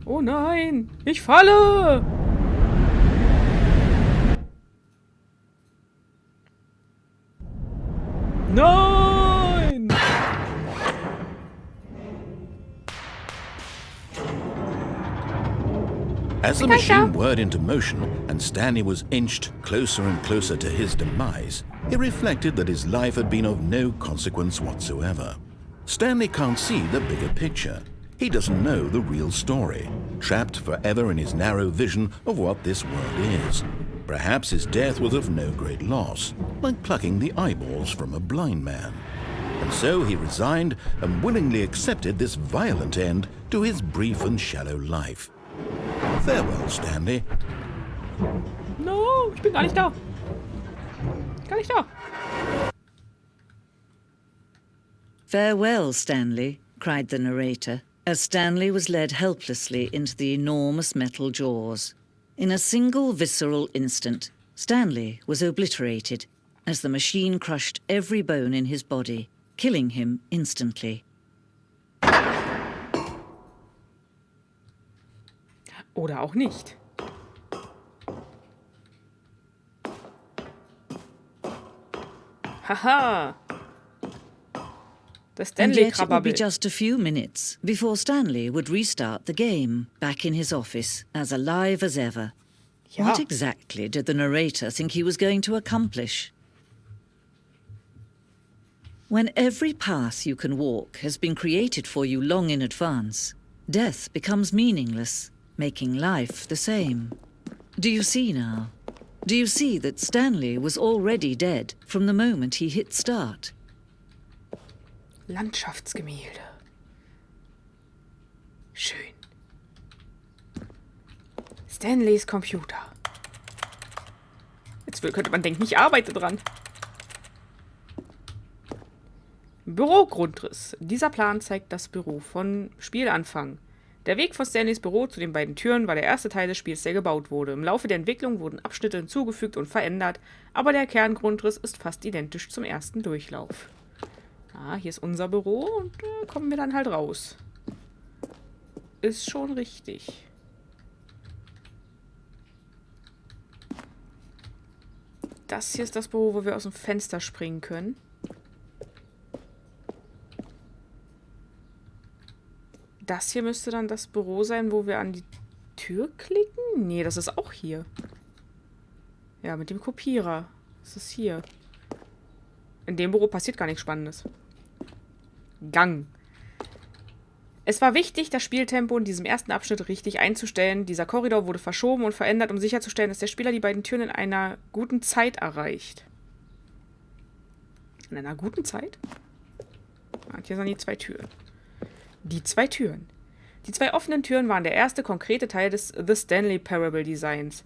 Oh nein, ich falle! Nein! As the machine whirred into motion and Stanley was inched closer and closer to his demise, he reflected that his life had been of no consequence whatsoever. Stanley can't see the bigger picture. He doesn't know the real story, trapped forever in his narrow vision of what this world is. Perhaps his death was of no great loss, like plucking the eyeballs from a blind man. And so he resigned and willingly accepted this violent end to his brief and shallow life. Farewell, Stanley. No, ich bin gar nicht da. Gar nicht da. "Farewell, Stanley," cried the narrator, as Stanley was led helplessly into the enormous metal jaws. In a single visceral instant, Stanley was obliterated as the machine crushed every bone in his body, killing him instantly. Oder auch nicht. Haha. The And Stanley yet it would be Krababel. just a few minutes before Stanley would restart the game, back in his office, as alive as ever. Ja. What exactly did the narrator think he was going to accomplish? When every path you can walk has been created for you long in advance, death becomes meaningless, making life the same. Do you see now? Do you see that Stanley was already dead from the moment he hit start? Landschaftsgemälde. Schön. Stanleys Computer. Jetzt könnte man denken, ich arbeite dran. Bürogrundriss. Dieser Plan zeigt das Büro von Spielanfang. Der Weg von Stanleys Büro zu den beiden Türen war der erste Teil des Spiels, der gebaut wurde. Im Laufe der Entwicklung wurden Abschnitte hinzugefügt und verändert, aber der Kerngrundriss ist fast identisch zum ersten Durchlauf. Ah, hier ist unser Büro und da kommen wir dann halt raus. Ist schon richtig. Das hier ist das Büro, wo wir aus dem Fenster springen können. Das hier müsste dann das Büro sein, wo wir an die Tür klicken? Nee, das ist auch hier. Ja, mit dem Kopierer. Das ist hier. In dem Büro passiert gar nichts Spannendes. Gang. Es war wichtig, das Spieltempo in diesem ersten Abschnitt richtig einzustellen. Dieser Korridor wurde verschoben und verändert, um sicherzustellen, dass der Spieler die beiden Türen in einer guten Zeit erreicht. In einer guten Zeit? Und hier sind die 2 Türen. Die 2 Türen. Die 2 offenen Türen waren der erste konkrete Teil des The Stanley Parable Designs.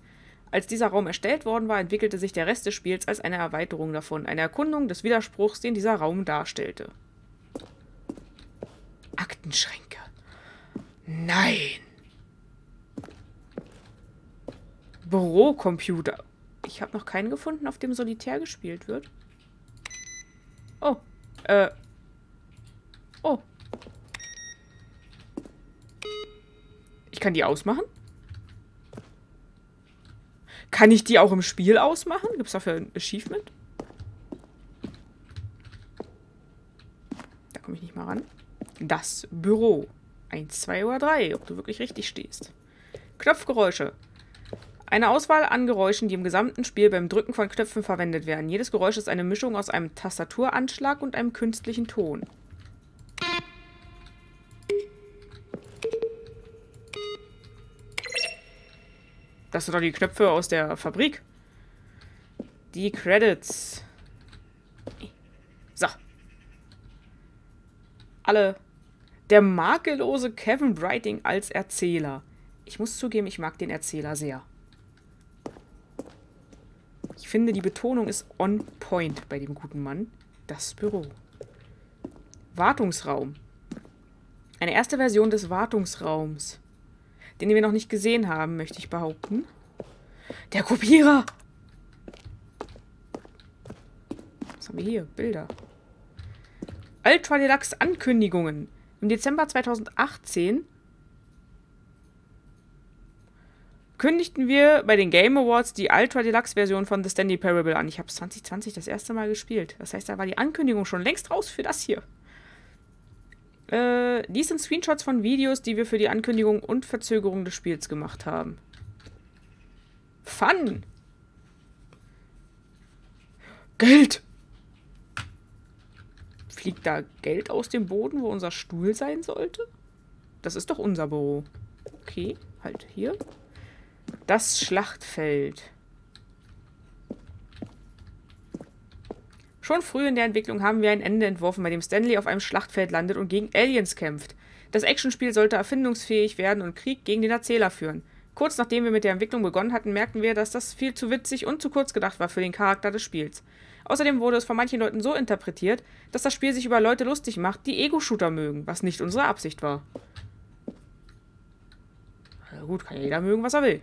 Als dieser Raum erstellt worden war, entwickelte sich der Rest des Spiels als eine Erweiterung davon, eine Erkundung des Widerspruchs, den dieser Raum darstellte. Aktenschränke. Nein. Bürocomputer. Ich habe noch keinen gefunden, auf dem Solitär gespielt wird. Oh. Oh. Ich kann die ausmachen? Kann ich die auch im Spiel ausmachen? Gibt es dafür ein Achievement? Da komme ich nicht mal ran. Das Büro. 1, 2 oder 3, ob du wirklich richtig stehst. Knopfgeräusche. Eine Auswahl an Geräuschen, die im gesamten Spiel beim Drücken von Knöpfen verwendet werden. Jedes Geräusch ist eine Mischung aus einem Tastaturanschlag und einem künstlichen Ton. Das sind doch die Knöpfe aus der Fabrik. Die Credits. So. Alle. Der makellose Kevin Brighting als Erzähler. Ich muss zugeben, ich mag den Erzähler sehr. Ich finde, die Betonung ist on point bei dem guten Mann. Das Büro. Wartungsraum. Eine erste Version des Wartungsraums. Den wir noch nicht gesehen haben, möchte ich behaupten. Der Kopierer! Was haben wir hier? Bilder. Ultra Deluxe Ankündigungen. Im Dezember 2018 kündigten wir bei den Game Awards die Ultra Deluxe Version von The Stanley Parable an. Ich habe 2020 das erste Mal gespielt. Das heißt, da war die Ankündigung schon längst raus für das hier. Dies sind Screenshots von Videos, die wir für die Ankündigung und Verzögerung des Spiels gemacht haben. Fun! Geld! Fliegt da Geld aus dem Boden, wo unser Stuhl sein sollte? Das ist doch unser Büro. Okay, halt hier. Das Schlachtfeld. Schon früh in der Entwicklung haben wir ein Ende entworfen, bei dem Stanley auf einem Schlachtfeld landet und gegen Aliens kämpft. Das Actionspiel sollte erfindungsfähig werden und Krieg gegen den Erzähler führen. Kurz nachdem wir mit der Entwicklung begonnen hatten, merkten wir, dass das viel zu witzig und zu kurz gedacht war für den Charakter des Spiels. Außerdem wurde es von manchen Leuten so interpretiert, dass das Spiel sich über Leute lustig macht, die Ego-Shooter mögen, was nicht unsere Absicht war. Na gut, kann ja jeder mögen, was er will.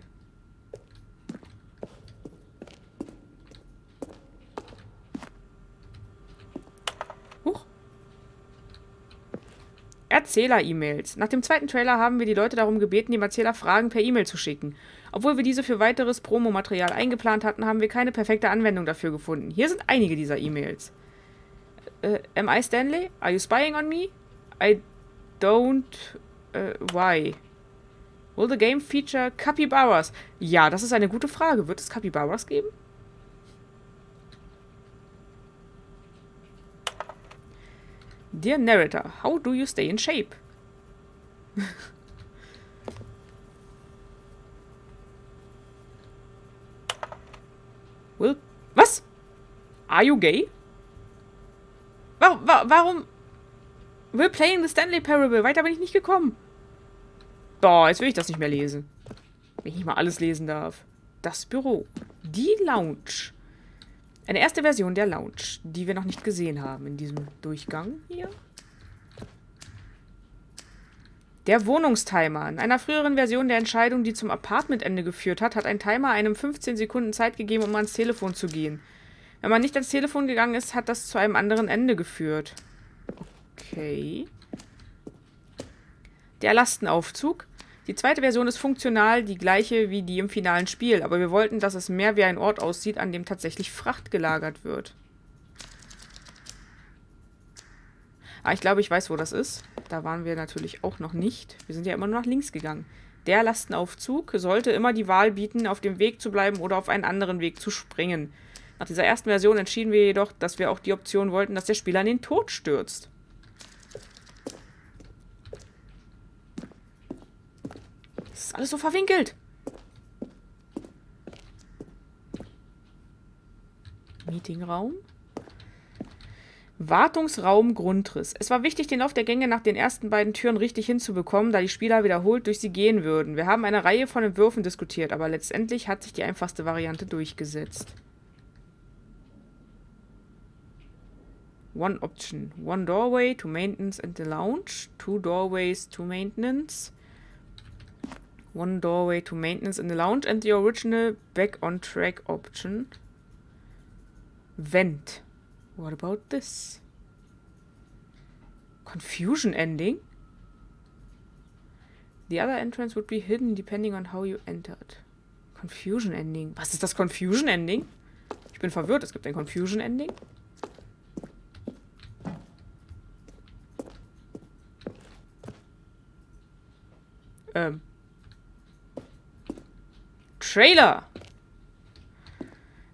Erzähler-E-Mails. Nach dem zweiten Trailer haben wir die Leute darum gebeten, dem Erzähler Fragen per E-Mail zu schicken. Obwohl wir diese für weiteres Promomaterial eingeplant hatten, haben wir keine perfekte Anwendung dafür gefunden. Hier sind einige dieser E-Mails. Am I Stanley? Are you spying on me? I don't... why? Will the game feature Capybaras? Ja, das ist eine gute Frage. Wird es Capybaras geben? Dear Narrator, how do you stay in shape? Will... Was? Are you gay? Warum? We're playing the Stanley Parable. Weiter bin ich nicht gekommen. Boah, jetzt will ich das nicht mehr lesen. Wenn ich nicht mal alles lesen darf. Das Büro. Die Lounge. Eine erste Version der Lounge, die wir noch nicht gesehen haben in diesem Durchgang hier. Der Wohnungstimer. In einer früheren Version der Entscheidung, die zum Apartmentende geführt hat, hat ein Timer einem 15 Sekunden Zeit gegeben, um ans Telefon zu gehen. Wenn man nicht ans Telefon gegangen ist, hat das zu einem anderen Ende geführt. Okay. Der Lastenaufzug. Die zweite Version ist funktional die gleiche wie die im finalen Spiel, aber wir wollten, dass es mehr wie ein Ort aussieht, an dem tatsächlich Fracht gelagert wird. Ah, ich glaube, ich weiß, wo das ist. Da waren wir natürlich auch noch nicht. Wir sind ja immer nur nach links gegangen. Der Lastenaufzug sollte immer die Wahl bieten, auf dem Weg zu bleiben oder auf einen anderen Weg zu springen. Nach dieser ersten Version entschieden wir jedoch, dass wir auch die Option wollten, dass der Spieler in den Tod stürzt. Das ist alles so verwinkelt. Meetingraum. Wartungsraum Grundriss. Es war wichtig, den Lauf der Gänge nach den ersten beiden Türen richtig hinzubekommen, da die Spieler wiederholt durch sie gehen würden. Wir haben eine Reihe von Entwürfen diskutiert, aber letztendlich hat sich die einfachste Variante durchgesetzt. One option. One doorway to maintenance and the lounge. Two doorways to maintenance. One doorway to maintenance in the lounge and the original back on track option. Vent. What about this? Confusion ending? The other entrance would be hidden depending on how you entered. Confusion ending. Was ist das Confusion ending? Ich bin verwirrt. Es gibt ein Confusion ending. Trailer.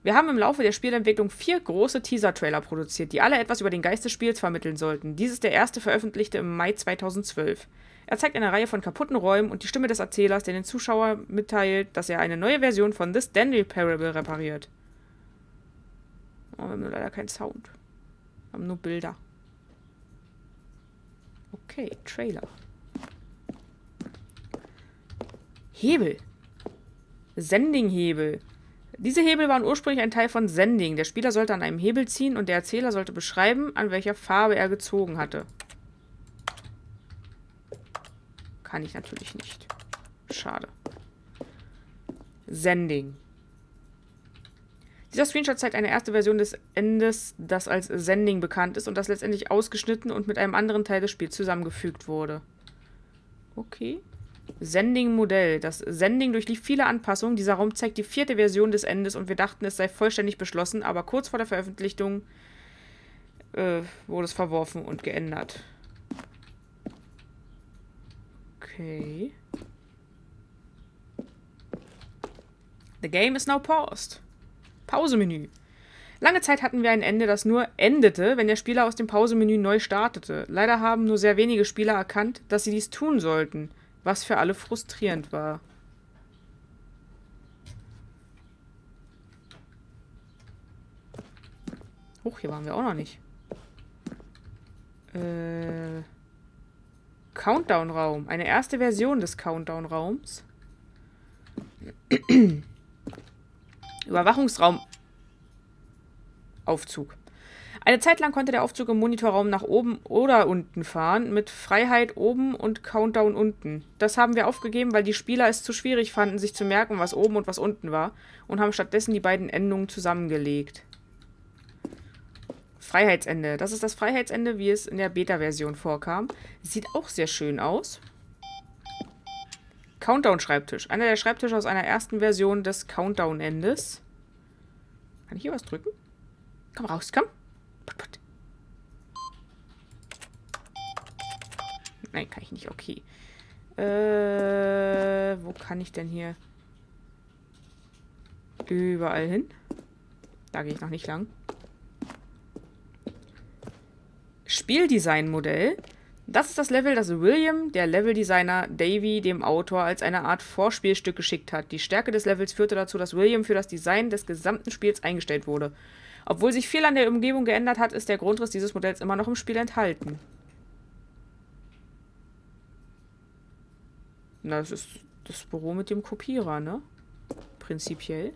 Wir haben im Laufe der Spielentwicklung 4 große Teaser-Trailer produziert, die alle etwas über den Geist des Spiels vermitteln sollten. Dies ist der erste veröffentlichte im Mai 2012. Er zeigt eine Reihe von kaputten Räumen und die Stimme des Erzählers, der den Zuschauer mitteilt, dass er eine neue Version von The Stanley Parable repariert. Oh, wir haben nur leider keinen Sound. Wir haben nur Bilder. Okay, Trailer. Hebel. Sending-Hebel. Diese Hebel waren ursprünglich ein Teil von Sending. Der Spieler sollte an einem Hebel ziehen und der Erzähler sollte beschreiben, an welcher Farbe er gezogen hatte. Kann ich natürlich nicht. Schade. Sending. Dieser Screenshot zeigt eine erste Version des Endes, das als Sending bekannt ist und das letztendlich ausgeschnitten und mit einem anderen Teil des Spiels zusammengefügt wurde. Okay. Sending-Modell. Das Sending durchlief viele Anpassungen. Dieser Raum zeigt die 4. Version des Endes und wir dachten, es sei vollständig beschlossen, aber kurz vor der Veröffentlichung wurde es verworfen und geändert. Okay. The game is now paused. Pausemenü. Lange Zeit hatten wir ein Ende, das nur endete, wenn der Spieler aus dem Pausemenü neu startete. Leider haben nur sehr wenige Spieler erkannt, dass sie dies tun sollten. Was für alle frustrierend war. Hoch, hier waren wir auch noch nicht. Countdown-Raum. Eine erste Version des Countdown-Raums. Überwachungsraum. Aufzug. Eine Zeit lang konnte der Aufzug im Monitorraum nach oben oder unten fahren, mit Freiheit oben und Countdown unten. Das haben wir aufgegeben, weil die Spieler es zu schwierig fanden, sich zu merken, was oben und was unten war, und haben stattdessen die beiden Endungen zusammengelegt. Freiheitsende. Das ist das Freiheitsende, wie es in der Beta-Version vorkam. Sieht auch sehr schön aus. Countdown-Schreibtisch. Einer der Schreibtische aus einer ersten Version des Countdown-Endes. Kann ich hier was drücken? Komm raus, komm. Nein, kann ich nicht. Okay. Wo kann ich denn hier? Überall hin. Da gehe ich noch nicht lang. Spieldesign-Modell. Das ist das Level, das William, der Leveldesigner, Davy, dem Autor, als eine Art Vorspielstück geschickt hat. Die Stärke des Levels führte dazu, dass William für das Design des gesamten Spiels eingestellt wurde. Obwohl sich viel an der Umgebung geändert hat, ist der Grundriss dieses Modells immer noch im Spiel enthalten. Na, das ist das Büro mit dem Kopierer, ne? Prinzipiell.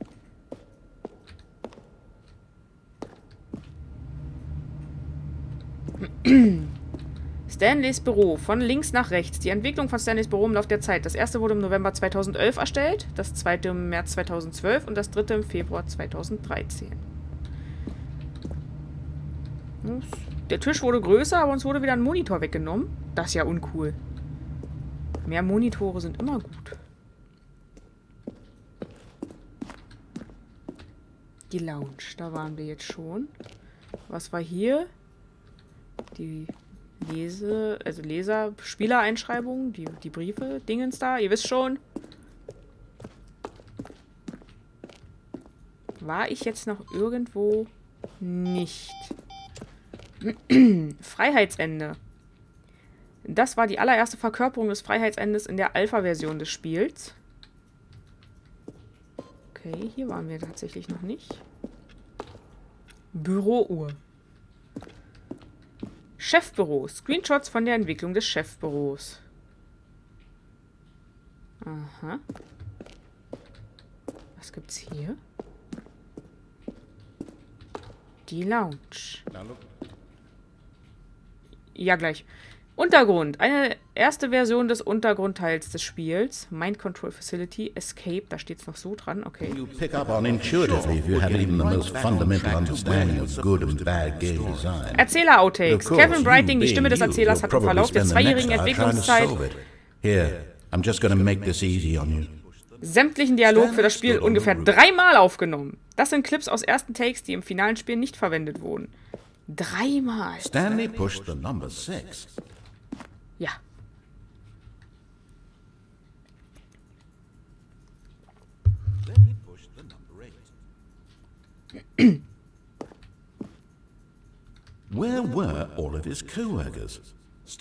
Stanleys Büro. Von links nach rechts. Die Entwicklung von Stanleys Büro im Laufe der Zeit. Das erste wurde im November 2011 erstellt, das zweite im März 2012 und das dritte im Februar 2013. Der Tisch wurde größer, aber uns wurde wieder ein Monitor weggenommen. Das ist ja uncool. Mehr Monitore sind immer gut. Die Lounge, da waren wir jetzt schon. Was war hier? Die Spielereinschreibungen, die Briefe, Dingens da, ihr wisst schon. War ich jetzt noch irgendwo nicht? Freiheitsende. Das war die allererste Verkörperung des Freiheitsendes in der Alpha-Version des Spiels. Okay, hier waren wir tatsächlich noch nicht. Bürouhr. Chefbüro. Screenshots von der Entwicklung des Chefbüros. Aha. Was gibt's hier? Die Lounge. Ja, gleich. Untergrund. Eine erste Version des Untergrundteils des Spiels. Mind Control Facility. Escape. Da steht's noch so dran. Okay. You pick up on intuitively if you have even the most fundamental understanding of good and bad game design. Erzähler-Outtakes. Kevin Brighting, die Stimme des Erzählers, hat im Verlauf der 2-jährigen Entwicklungszeit Here, I'm just gonna make this easy on you. sämtlichen Dialog für das Spiel ungefähr 3-mal aufgenommen. Das sind Clips aus ersten Takes, die im finalen Spiel nicht verwendet wurden. 3-mal. Stanley pushed the number 6. Ja. Then he pushed the number 8. Where were all of his co-workers?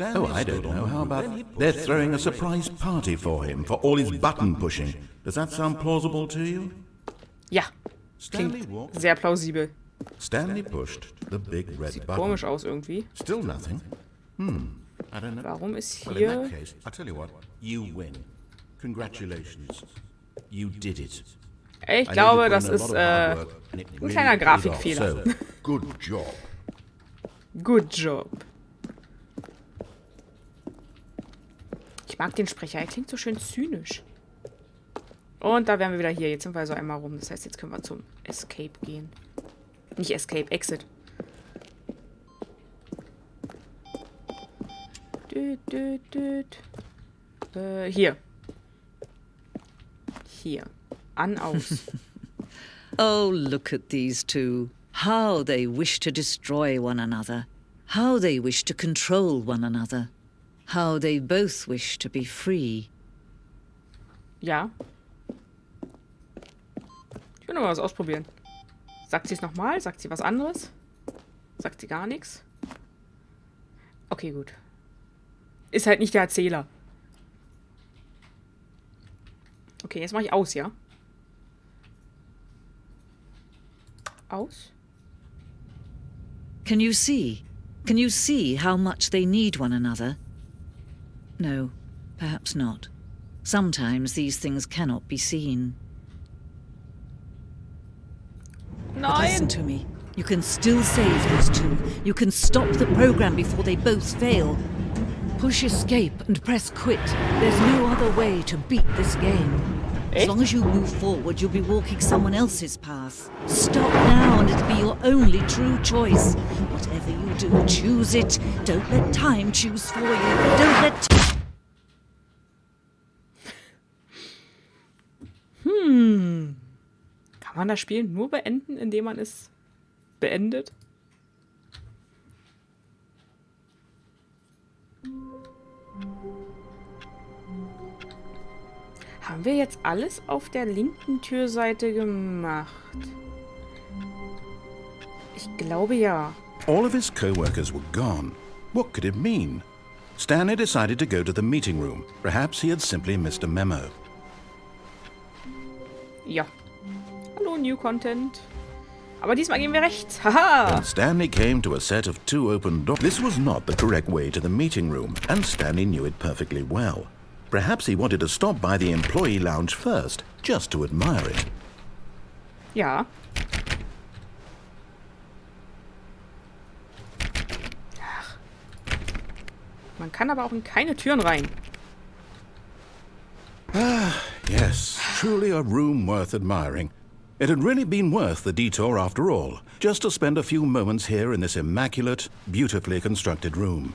Oh, I don't know. How about they're throwing a surprise party for him for all his button pushing? Does that sound plausible to you? Ja. Stanley Klingt walked. sehr plausibel. Stanley pushed the big red Sieht button. komisch aus irgendwie. Still nothing. I don't know. Warum ist Well, in that hier... case, I'll tell you what. You win. Congratulations. You did it. Ich glaube, das ist ein kleiner Grafikfehler. So, good job. Good job. Ich mag den Sprecher, er klingt so schön zynisch. Und da wären wir wieder hier. Jetzt sind wir so einmal rum. Das heißt, jetzt können wir zum Escape gehen. Nicht Escape, Exit. Hier. Hier. An, aus. Oh, look at these two. How they wish to destroy one another. How they wish to control one another. How they both wish to be free. Ja. Ich will noch mal was ausprobieren. Sagt sie es nochmal? Sagt sie was anderes? Sagt sie gar nichts? Okay, gut. Ist halt nicht der Erzähler. Okay, jetzt mache ich aus, ja? Aus? Can you see? Can you see how much they need one another? No, perhaps not. Sometimes these things cannot be seen. But listen Nein! to me. You can still save those two. You can stop the program before they both fail. Push escape and press quit. There's no other way to beat this game. As Echt? long as you move forward, you'll be walking someone else's path. Stop now and it'll be your only true choice. Whatever you do, choose it. Don't let time choose for you. Don't let... Kann man das Spiel nur beenden, indem man es beendet? Haben wir jetzt alles auf der linken Türseite gemacht? Ich glaube ja. All of his co-workers were gone. What could it mean? Stanley decided to go to the meeting room. Perhaps he had simply missed a memo. Ja. Hallo, New Content. Aber diesmal gehen wir rechts. Haha! When Stanley came to a set of 2 open doors, this was not the correct way to the meeting room, and Stanley knew it perfectly well. Perhaps he wanted to stop by the employee lounge first, just to admire it. Ja. Ach. Man kann aber auch in keine Türen rein. Yes, truly a room worth admiring. It had really been worth the detour after all, just to spend a few moments here in this immaculate, beautifully constructed room.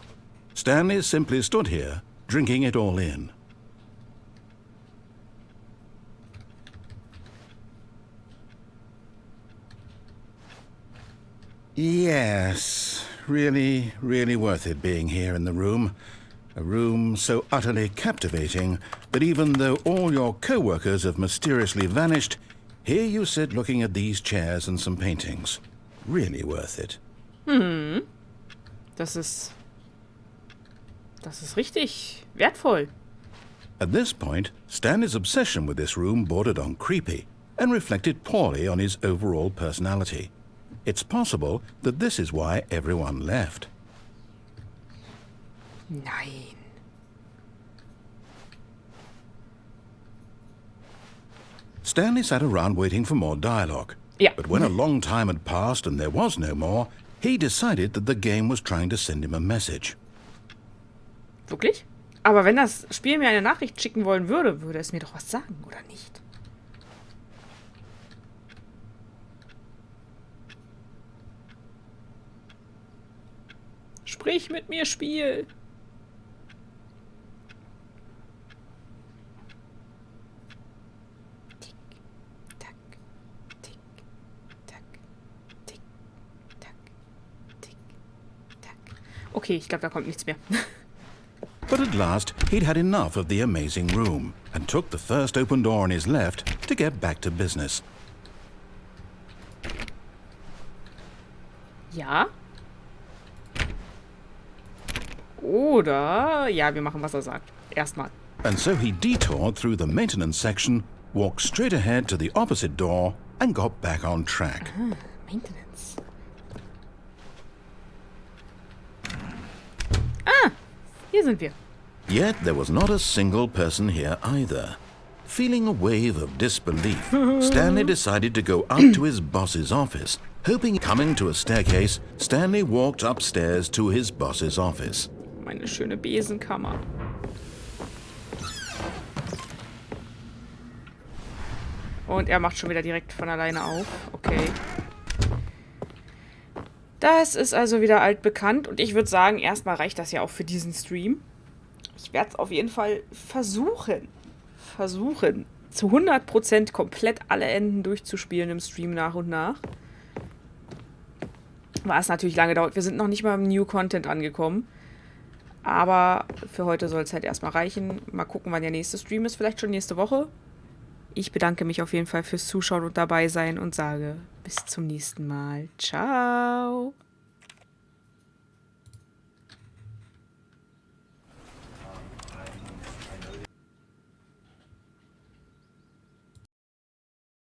Stanley simply stood here, drinking it all in. Yes, really, really worth it being here in the room. A room so utterly captivating that even though all your co-workers have mysteriously vanished, here you sit looking at these chairs and some paintings. Really worth it. Das ist richtig wertvoll. At this point, Stanley's obsession with this room bordered on creepy and reflected poorly on his overall personality. It's possible that this is why everyone left. Nein. Stanley sat around waiting for more dialogue. Ja. But when a long time had passed and there was no more, he decided that the game was trying to send him a message. Wirklich? Aber wenn das Spiel mir eine Nachricht schicken wollen würde, würde es mir doch was sagen, oder nicht? Sprich mit mir, Spiel! Tick, tack, tick, tack, tick, tack, tick, tack. Okay, ich glaube, da kommt nichts mehr. But at last, he'd had enough of the amazing room and took the first open door on his left to get back to business. Ja? Oder... Ja, wir machen, was er sagt. Erstmal. And so he detoured through the maintenance section, walked straight ahead to the opposite door, and got back on track. Maintenance. Ah! Hier sind wir. Yet there was not a single person here either. Feeling a wave of disbelief, Stanley decided to go up to his boss's office. Hoping coming to a staircase, Stanley walked upstairs to his boss's office. Meine schöne Besenkammer. Und er macht schon wieder direkt von alleine auf. Okay. Das ist also wieder altbekannt. Und ich würde sagen, erstmal reicht das ja auch für diesen Stream. Ich werde es auf jeden Fall versuchen. Zu 100% komplett alle Enden durchzuspielen im Stream nach und nach. Was natürlich lange dauert. Wir sind noch nicht mal im New Content angekommen. Aber für heute soll es halt erstmal reichen. Mal gucken, wann der nächste Stream ist. Vielleicht schon nächste Woche. Ich bedanke mich auf jeden Fall fürs Zuschauen und dabei sein und sage bis zum nächsten Mal. Ciao.